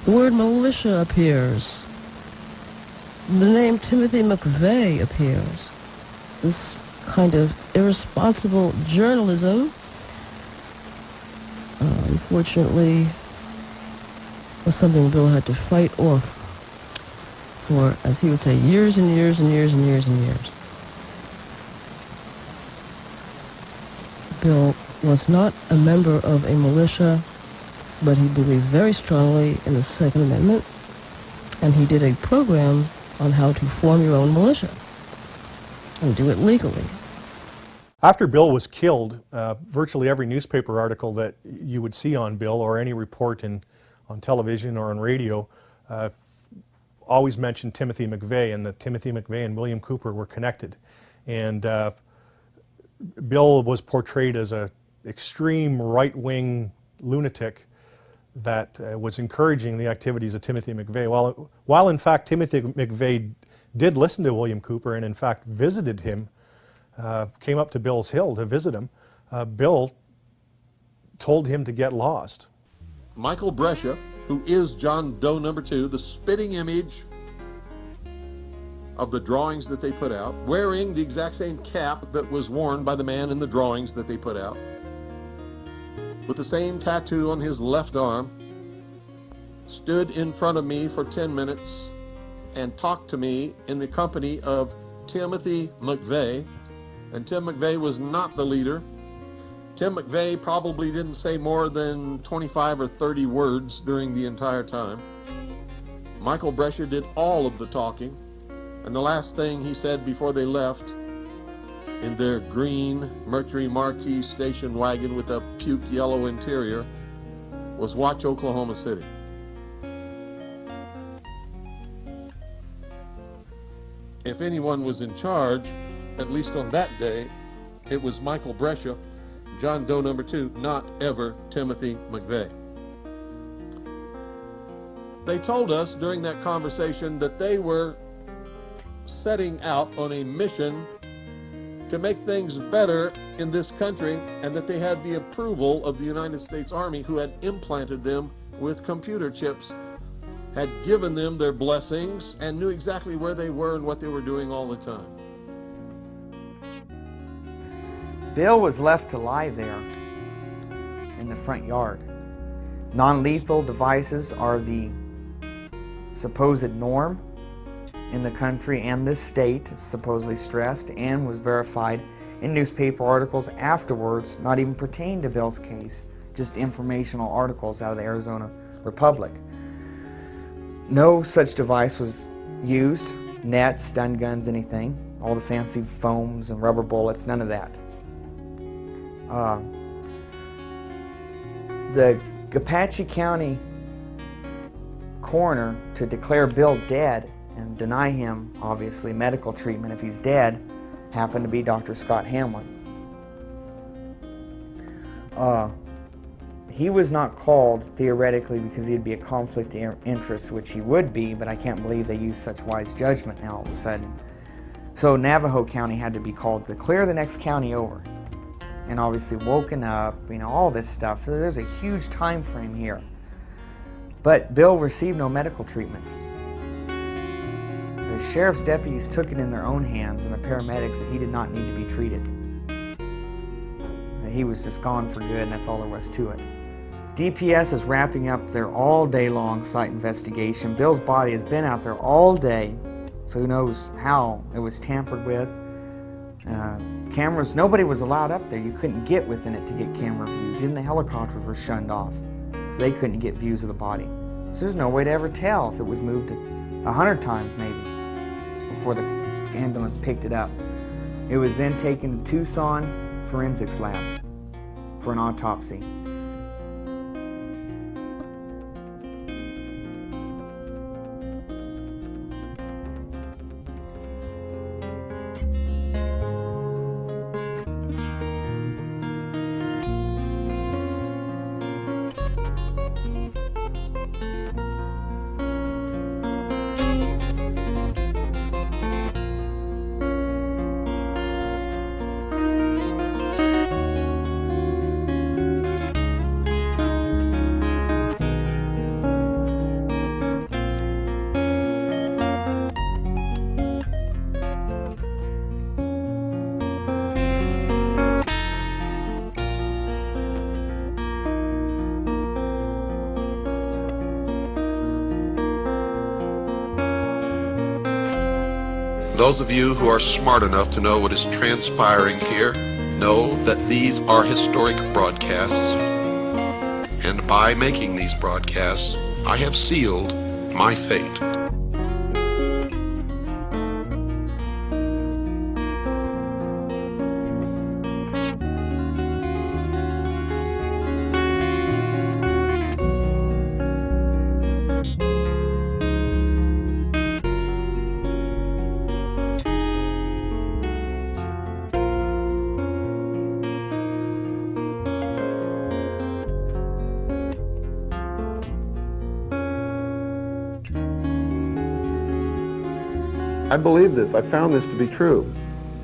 [SPEAKER 11] the word militia appears. The name Timothy McVeigh appears. This kind of irresponsible journalism, unfortunately, was something Bill had to fight off for, as he would say, years and years and years and years and years. Bill was not a member of a militia, but he believed very strongly in the Second Amendment, and he did a program on how to form your own militia and do it legally.
[SPEAKER 4] After Bill was killed, virtually every newspaper article that you would see on Bill, or any report on television or on radio, always mentioned Timothy McVeigh, and that Timothy McVeigh and William Cooper were connected. And Bill was portrayed as an extreme right-wing lunatic that was encouraging the activities of Timothy McVeigh. While in fact Timothy McVeigh did listen to William Cooper and in fact visited him, came up to Bill's Hill to visit him, Bill told him to get lost.
[SPEAKER 6] Michael Brescia, who is John Doe number 2, the spitting image of the drawings that they put out, wearing the exact same cap that was worn by the man in the drawings that they put out, with the same tattoo on his left arm, stood in front of me for 10 minutes and talked to me in the company of Timothy McVeigh. And Tim McVeigh was not the leader. Tim McVeigh probably didn't say more than 25 or 30 words during the entire time. Michael Brescia did all of the talking, and the last thing he said before they left in their green Mercury Marquis station wagon with a puke yellow interior was, "Watch Oklahoma City." If anyone was in charge, at least on that day, it was Michael Brescia, John Doe number 2, not ever Timothy McVeigh. They told us during that conversation that they were setting out on a mission to make things better in this country, and that they had the approval of the United States Army, who had implanted them with computer chips, had given them their blessings, and knew exactly where they were and what they were doing all the time.
[SPEAKER 5] Bill was left to lie there in the front yard. Non-lethal devices are the supposed norm in the country and this state. It's supposedly stressed and was verified in newspaper articles afterwards, not even pertaining to Bill's case, just informational articles out of the Arizona Republic. No such device was used, nets, stun guns, anything. All the fancy foams and rubber bullets, none of that. The Apache County coroner, to declare Bill dead and deny him, obviously, medical treatment if he's dead, happened to be Dr. Scott Hamlin. He was not called, theoretically, because he'd be a conflict of interest, which he would be, but I can't believe they used such wise judgment now all of a sudden. So Navajo County had to be called to clear the next county over. And obviously woken up, you know, all this stuff. So there's a huge time frame here. But Bill received no medical treatment. The sheriff's deputies took it in their own hands, and the paramedics, that he did not need to be treated. That he was just gone for good, and that's all there was to it. DPS is wrapping up their all-day-long site investigation. Bill's body has been out there all day, so who knows how it was tampered with. Cameras, nobody was allowed up there. You couldn't get within it to get camera views. Even the helicopters were shunned off, so they couldn't get views of the body. So there's no way to ever tell if it was moved 100 times maybe before the ambulance picked it up. It was then taken to Tucson Forensics Lab for an autopsy.
[SPEAKER 1] Those of you who are smart enough to know what is transpiring here know that these are historic broadcasts, and by making these broadcasts, I have sealed my fate.
[SPEAKER 6] I believe this. I found this to be true.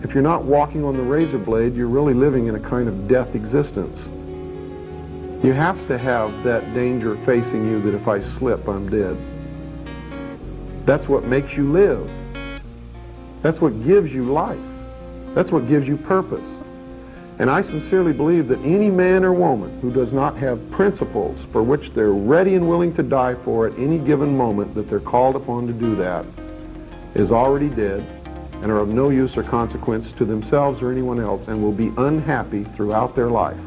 [SPEAKER 6] If you're not walking on the razor blade, you're really living in a kind of death existence. You have to have that danger facing you that if I slip, I'm dead. That's what makes you live. That's what gives you life. That's what gives you purpose. And I sincerely believe that any man or woman who does not have principles for which they're ready and willing to die for at any given moment that they're called upon to do that is already dead and are of no use or consequence to themselves or anyone else, and will be unhappy throughout their life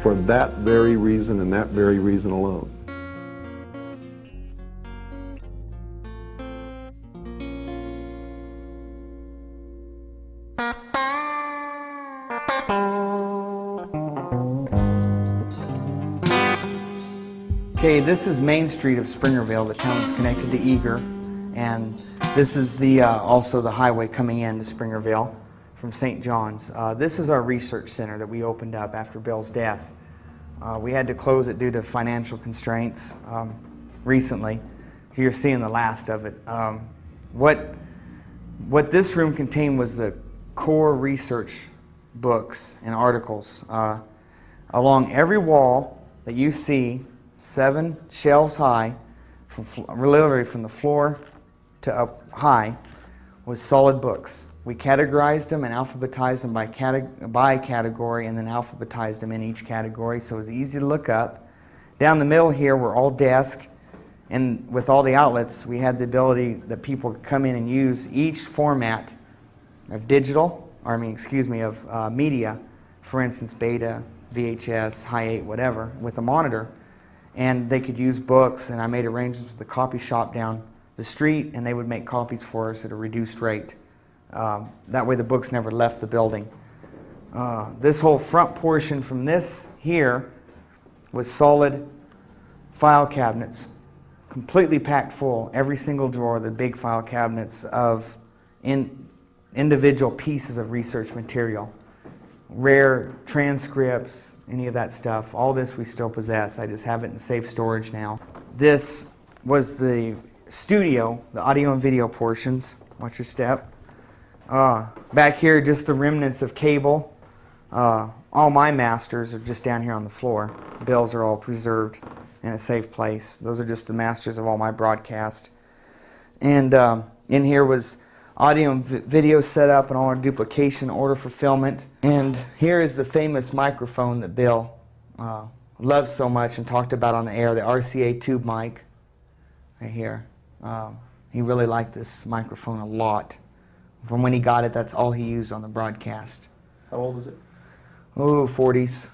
[SPEAKER 6] for that very reason and that very reason alone.
[SPEAKER 5] Okay, this is Main Street of Springerville. The town is connected to Eagar, and this is the also the highway coming into Springerville from St. John's. This is our research center that we opened up after Bill's death. We had to close it due to financial constraints recently. You're seeing the last of it. What this room contained was the core research books and articles. Along every wall that you see, 7 shelves high, literally from the floor to up high, was solid books. We categorized them and alphabetized them by category, and then alphabetized them in each category, so it was easy to look up. Down the middle here were all desks, and with all the outlets, we had the ability that people could come in and use each format of of media, for instance, beta, VHS, high 8, whatever, with a monitor, and they could use books, and I made arrangements with the copy shop down the street, and they would make copies for us at a reduced rate. That way the books never left the building. This whole front portion from this here was solid file cabinets, completely packed full, every single drawer, the big file cabinets of individual pieces of research material. Rare transcripts, any of that stuff. All this we still possess. I just have it in safe storage now. This was the studio, the audio and video portions. Watch your step. Back here, just the remnants of cable. All my masters are just down here on the floor. Bills are all preserved in a safe place. Those are just the masters of all my broadcast. And in here was audio and video setup and all our duplication, order fulfillment. And here is the famous microphone that Bill loved so much and talked about on the air, the RCA tube mic, right here. He really liked this microphone a lot. From when he got it, that's all he used on the broadcast.
[SPEAKER 4] How old is it?
[SPEAKER 5] Oh, 40s.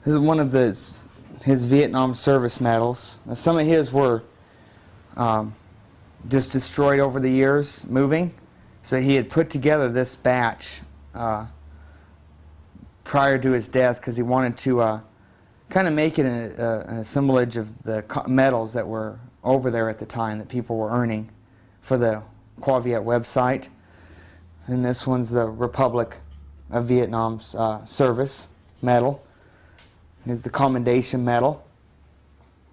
[SPEAKER 5] This is one of his Vietnam service medals. Now, some of his were just destroyed over the years, moving. So he had put together this batch prior to his death because he wanted to kind of make it an assemblage of the medals that were over there at the time that people were earning for the Qua Viet website. And this one's the Republic of Vietnam's service medal. Here's the commendation medal.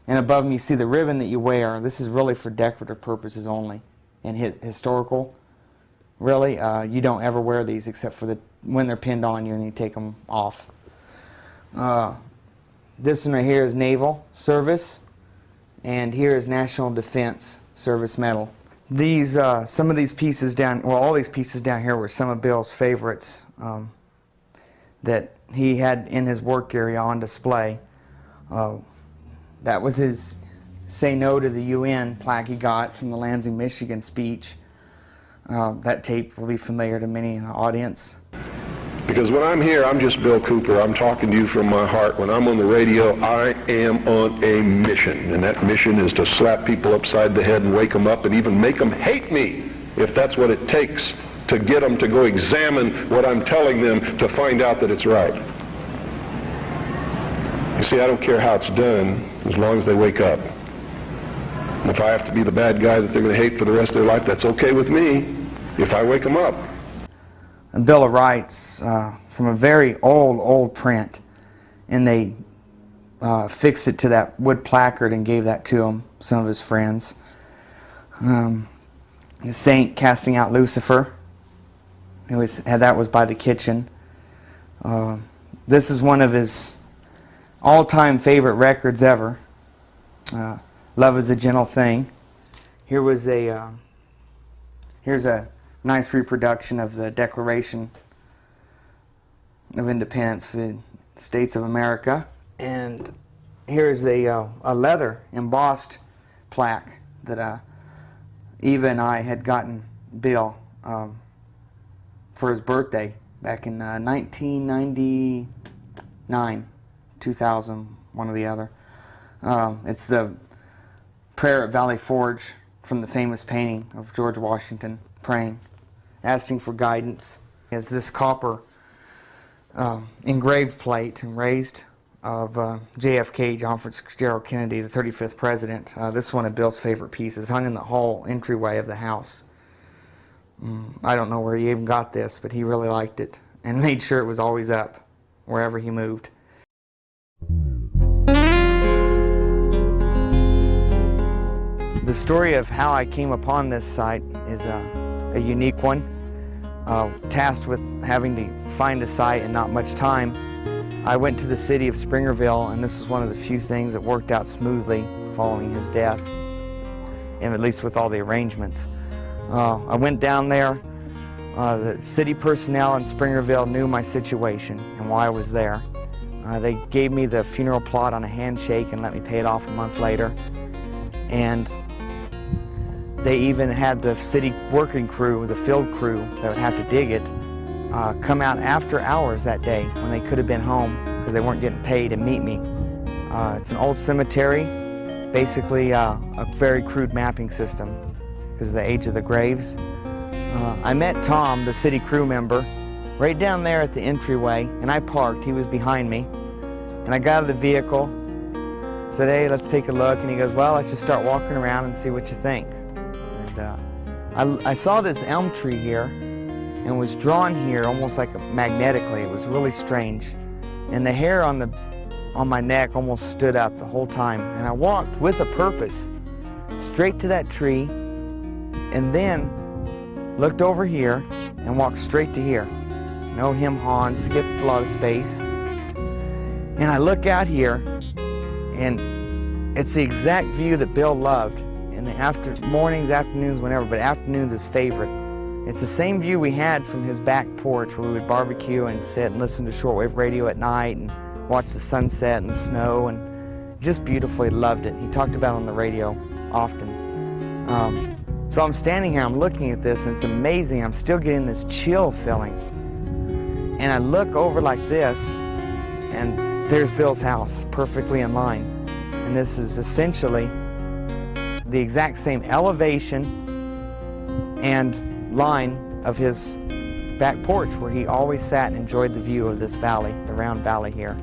[SPEAKER 5] And above them you see the ribbon that you wear. This is really for decorative purposes only. And historical, really, you don't ever wear these except for when they're pinned on you and you take them off. This one right here is Naval Service, and here is National Defense Service Medal. These, some of these pieces down, well, all these pieces down here were some of Bill's favorites that he had in his work area on display. That was his Say No to the UN plaque he got from the Lansing, Michigan speech. That tape will be familiar to many in the audience.
[SPEAKER 3] Because when I'm here, I'm just Bill Cooper. I'm talking to you from my heart. When I'm on the radio, I am on a mission. And that mission is to slap people upside the head and wake them up and even make them hate me, if that's what it takes to get them to go examine what I'm telling them to find out that it's right. You see, I don't care how it's done as long as they wake up. And if I have to be the bad guy that they're going to hate for the rest of their life, that's okay with me if I wake them up.
[SPEAKER 5] A Bill of Rights from a very old print, and they fixed it to that wood placard and gave that to him, some of his friends. The saint casting out Lucifer. That was by the kitchen. This is one of his all-time favorite records ever. Love is a Gentle Thing. Here's a nice reproduction of the Declaration of Independence for the States of America. And here's a leather embossed plaque that Eva and I had gotten Bill for his birthday back in 1999, 2000, one or the other. It's the prayer at Valley Forge from the famous painting of George Washington praying, asking for guidance. Is this copper engraved plate and raised of JFK, John Fitzgerald Kennedy, the 35th president. This is one of Bill's favorite pieces, hung in the hall entryway of the house. I don't know where he even got this, but he really liked it and made sure it was always up wherever he moved. The story of how I came upon this site is a unique one. Tasked with having to find a site and not much time, I went to the city of Springerville, and this was one of the few things that worked out smoothly following his death, and at least with all the arrangements. I went down there. The city personnel in Springerville knew my situation and why I was there. They gave me the funeral plot on a handshake and let me pay it off a month later. And they even had the city working crew, the field crew that would have to dig it, come out after hours that day when they could have been home because they weren't getting paid and meet me. It's an old cemetery, basically a very crude mapping system because of the age of the graves. I met Tom, the city crew member, right down there at the entryway, and I parked. He was behind me, and I got out of the vehicle, said, "Hey, let's take a look," and he goes, "Well, let's just start walking around and see what you think." And I saw this elm tree here and was drawn here almost like magnetically. It was really strange, and the hair on my neck almost stood up the whole time. And I walked with a purpose straight to that tree, and then looked over here and walked straight to here. No hem-haw, skipped a lot of space. And I look out here, and it's the exact view that Bill loved. In the mornings, afternoons, whenever, but afternoons is favorite. It's the same view we had from his back porch where we would barbecue and sit and listen to shortwave radio at night and watch the sunset and the snow, and just beautiful. He loved it. He talked about it on the radio often. So I'm standing here, I'm looking at this, and it's amazing. I'm still getting this chill feeling. And I look over like this, and there's Bill's house, perfectly in line. And this is essentially the exact same elevation and line of his back porch where he always sat and enjoyed the view of this valley, the round valley here.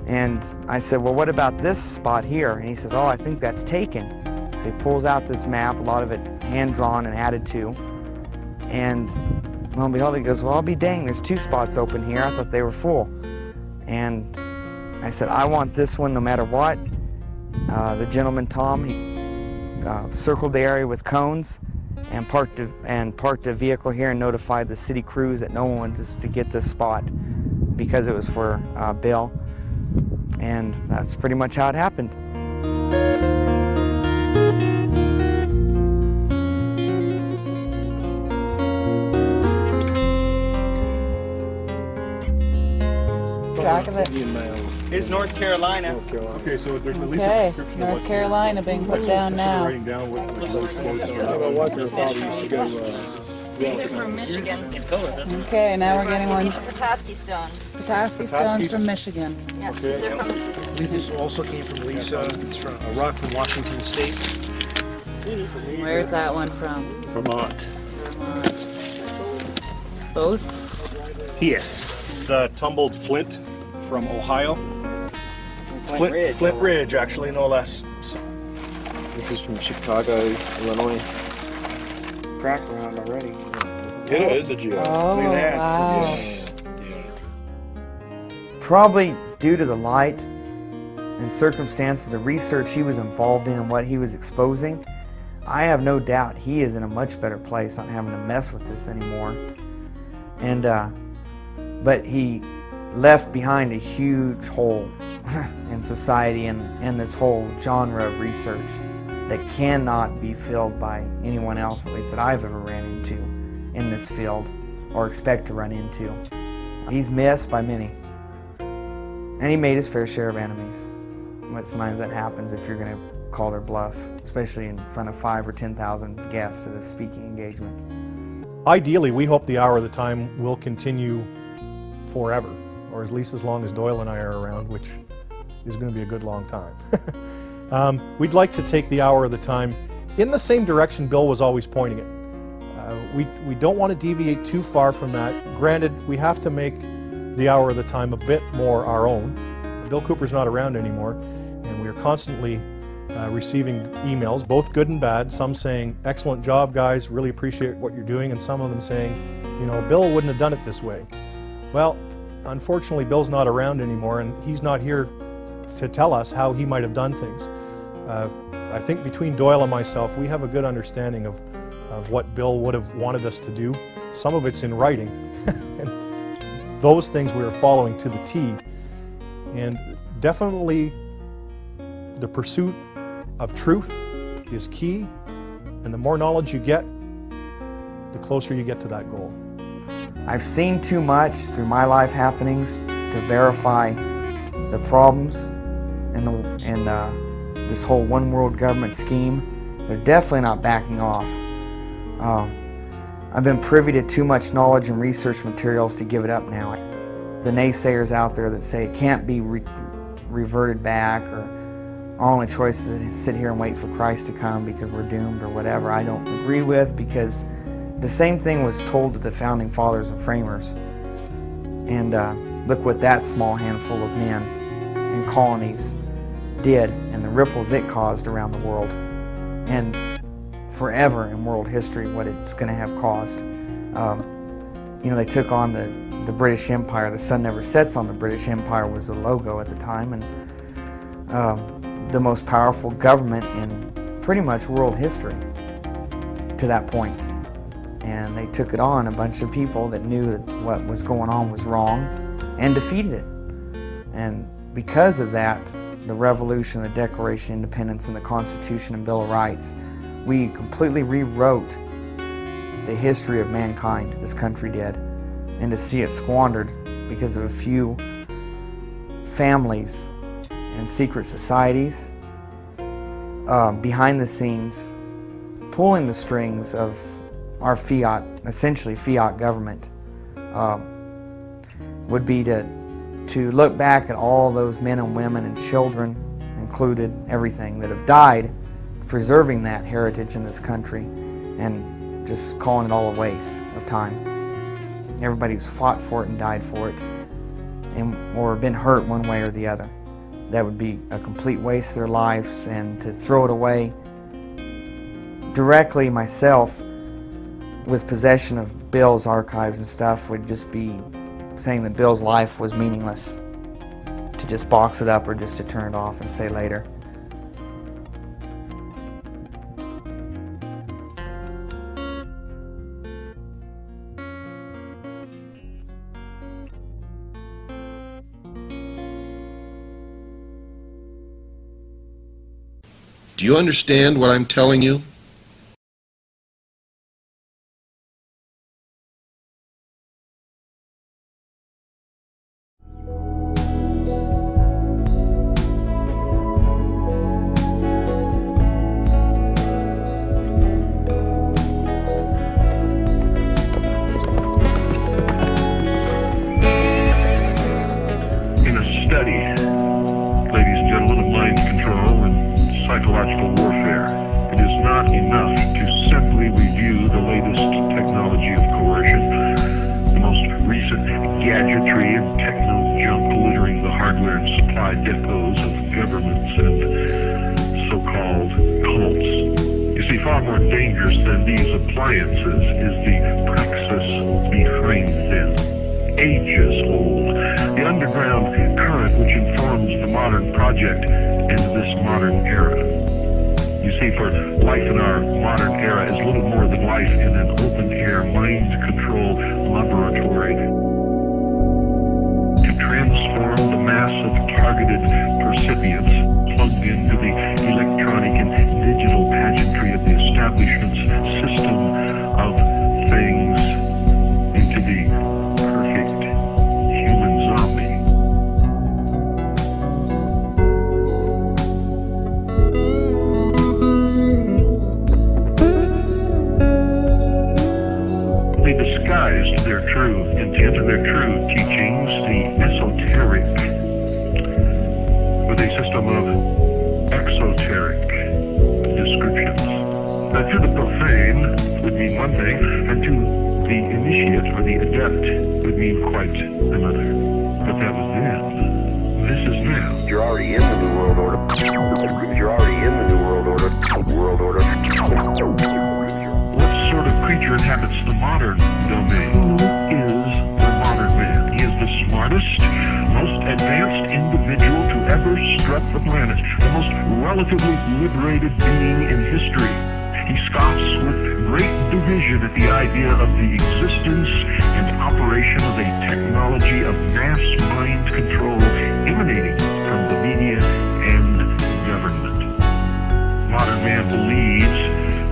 [SPEAKER 5] And I said, "Well, what about this spot here?" And he says, "Oh, I think that's taken." So he pulls out this map, a lot of it hand-drawn and added to. And lo and behold, he goes, "Well, I'll be dang, there's 2 spots open here. I thought they were full." And I said, "I want this one no matter what." The gentleman, Tom, he circled the area with cones and parked a vehicle here and notified the city crews that no one wanted us to get this spot because it was for Bill. And that's pretty much how it happened.
[SPEAKER 12] Track of it.
[SPEAKER 5] It's North Carolina.
[SPEAKER 4] Okay, so there's at least
[SPEAKER 12] Okay,
[SPEAKER 4] a description of
[SPEAKER 12] North Carolina being put down now.
[SPEAKER 4] writing down what's the
[SPEAKER 13] These are from Michigan.
[SPEAKER 12] Okay, now we're getting
[SPEAKER 13] These
[SPEAKER 12] ones.
[SPEAKER 13] are Petoskey stones.
[SPEAKER 12] Petoskey stones from Michigan.
[SPEAKER 13] Yeah, they're from the
[SPEAKER 14] This also came from Lisa. It's from a rock from Washington State.
[SPEAKER 12] Where's that one from?
[SPEAKER 14] Vermont.
[SPEAKER 12] Both?
[SPEAKER 14] Yes.
[SPEAKER 4] Tumbled flint from Ohio. Flint Ridge, actually, no less. So.
[SPEAKER 15] This is from Chicago, Illinois. Crack around already.
[SPEAKER 14] It is a geo.
[SPEAKER 12] Oh,
[SPEAKER 14] Look at that.
[SPEAKER 12] wow.
[SPEAKER 5] Probably due to the light and circumstances, the research he was involved in and what he was exposing, I have no doubt he is in a much better place, not having to mess with this anymore. And but he left behind a huge hole in society and this whole genre of research that cannot be filled by anyone else, at least that I've ever ran into in this field or expect to run into. He's missed by many. And he made his fair share of enemies. But sometimes that happens if you're going to call their bluff, especially in front of 5,000 or 10,000 guests at a speaking engagement.
[SPEAKER 4] Ideally, we hope the hour of the time will continue forever, or at least as long as Doyle and I are around, which is going to be a good long time. We'd like to take the hour of the time in the same direction Bill was always pointing it. We don't want to deviate too far from that. Granted, we have to make the hour of the time a bit more our own. Bill Cooper's not around anymore, and we are constantly receiving emails, both good and bad, some saying, excellent job guys, really appreciate what you're doing, and some of them saying, you know, Bill wouldn't have done it this way. Well, unfortunately Bill's not around anymore, and he's not here to tell us how he might have done things. I think between Doyle and myself, we have a good understanding of what Bill would have wanted us to do. Some of it's in writing, and those things we are following to the T. And definitely the pursuit of truth is key, and the more knowledge you get, the closer you get to that goal.
[SPEAKER 5] I've seen too much through my life happenings to verify the problems and this whole one world government scheme. They're definitely not backing off. I've been privy to too much knowledge and research materials to give it up now. The naysayers out there that say it can't be reverted back, or our only choice is to sit here and wait for Christ to come because we're doomed or whatever, I don't agree with, because the same thing was told to the founding fathers and framers. And look what that small handful of men and colonies did and the ripples it caused around the world, and forever in world history what it's going to have caused. You know, they took on the British Empire. The sun never sets on the British Empire was the logo at the time, and the most powerful government in pretty much world history to that point. And they took it on, a bunch of people that knew that what was going on was wrong, and defeated it. And because of that, the Revolution, the Declaration of Independence, and the Constitution and Bill of Rights, we completely rewrote the history of mankind, this country did. And to see it squandered because of a few families and secret societies behind the scenes, pulling the strings of our fiat, essentially fiat government, would be to look back at all those men and women and children included, everything that have died preserving that heritage in this country, and just calling it all a waste of time. Everybody who's fought for it and died for it, and or been hurt one way or the other. That would be a complete waste of their lives, and to throw it away directly myself with possession of Bill's archives and stuff would just be saying that Bill's life was meaningless, to just box it up or just to turn it off and say later.
[SPEAKER 1] Do you understand what I'm telling you?
[SPEAKER 3] psychological warfare. It is not enough to simply review the latest technology of coercion, the most recent gadgetry and techno junk littering the hardware and supply depots of governments and so-called cults. You see, far more dangerous than these appliances is the praxis behind them. Ages old, the underground current which informs the modern project and this modern era. You see, for life in our modern era is little more than life in an open-air mind control laboratory. To transform the mass of targeted percipients plugged into the electronic and digital pageantry of the establishment's system of things into the perfect human zombie. They disguised their true intent and their true teachings, the esoteric, with a system of exoteric descriptions. That to the profane would mean one thing, and to the initiate or the adept would mean quite another. But that was then. This is now.
[SPEAKER 16] You're already in the New World Order. You're already in the New World Order. World Order.
[SPEAKER 3] What sort of creature inhabits the modern domain? Who is the modern man? He is the smartest, most advanced individual to ever strut the planet, the most relatively liberated being in history. He scoffs with great derision at the idea of the existence and operation of a technology of mass mind control emanating from the media and government. Modern man believes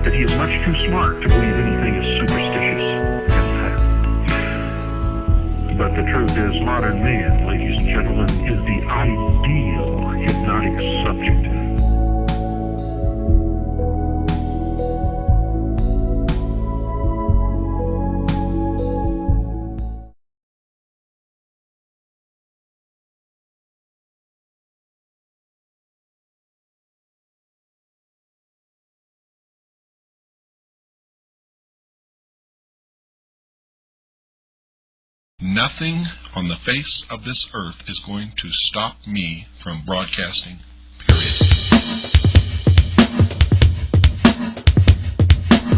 [SPEAKER 3] that he is much too smart to believe anything as superstitious as that. But the truth is, modern man, ladies and gentlemen, is the ideal hypnotic subject.
[SPEAKER 17] Nothing on the face of this earth is going to stop me from broadcasting, period.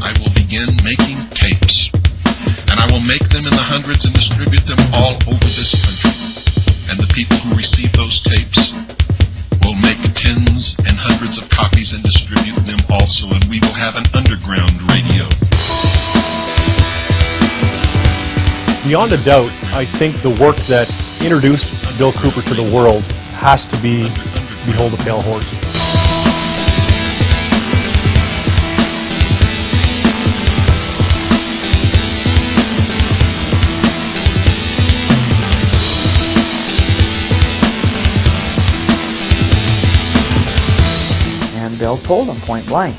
[SPEAKER 17] I will begin making tapes, and I will make them in the hundreds and distribute them all over this country. And the people who receive those tapes will make tens and hundreds of copies and distribute them also, and we will have an underground radio.
[SPEAKER 4] Beyond a doubt, I think the work that introduced Bill Cooper to the world has to be Behold a Pale Horse.
[SPEAKER 5] And Bill told him point blank,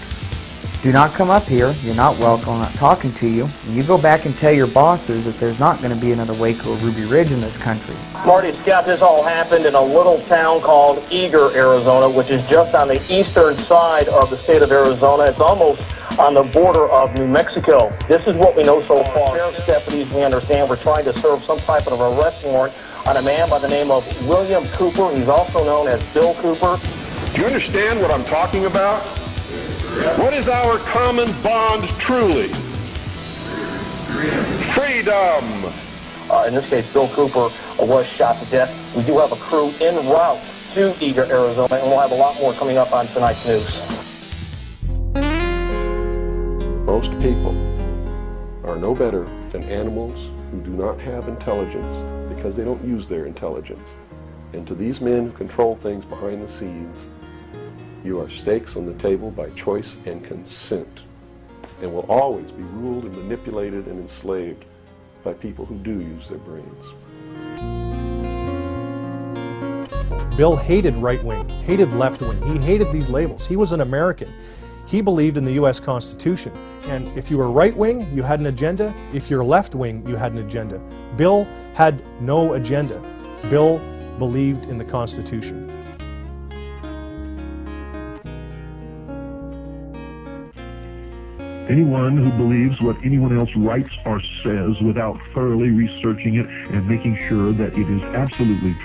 [SPEAKER 5] do not come up here, you're not welcome, I'm not talking to you. You go back and tell your bosses that there's not going to be another Waco or Ruby Ridge in this country.
[SPEAKER 9] Marty Scott, this all happened in a little town called Eagar, Arizona, which is just on the eastern side of the state of Arizona. It's almost on the border of New Mexico. This is what we know so far. Sheriff's deputies, we understand, were trying to serve some type of arrest warrant on a man by the name of William Cooper. He's also known as Bill Cooper.
[SPEAKER 6] Do you understand what I'm talking about? What is our common bond truly? Freedom.
[SPEAKER 9] In this case, Bill Cooper was shot to death. We do have a crew en route to Eagar, Arizona, and we'll have a lot more coming up on tonight's news.
[SPEAKER 1] Most people are no better than animals who do not have intelligence because they don't use their intelligence. And to these men who control things behind the scenes, you are stakes on the table by choice and consent, and will always be ruled and manipulated and enslaved by people who do use their brains.
[SPEAKER 4] Bill hated right-wing, hated left-wing. He hated these labels. He was an American. He believed in the U.S. Constitution. And if you were right-wing, you had an agenda. If you're left-wing, you had an agenda. Bill had no agenda. Bill believed in the Constitution.
[SPEAKER 3] Anyone who believes what anyone else writes or says without thoroughly researching it and making sure that it is absolutely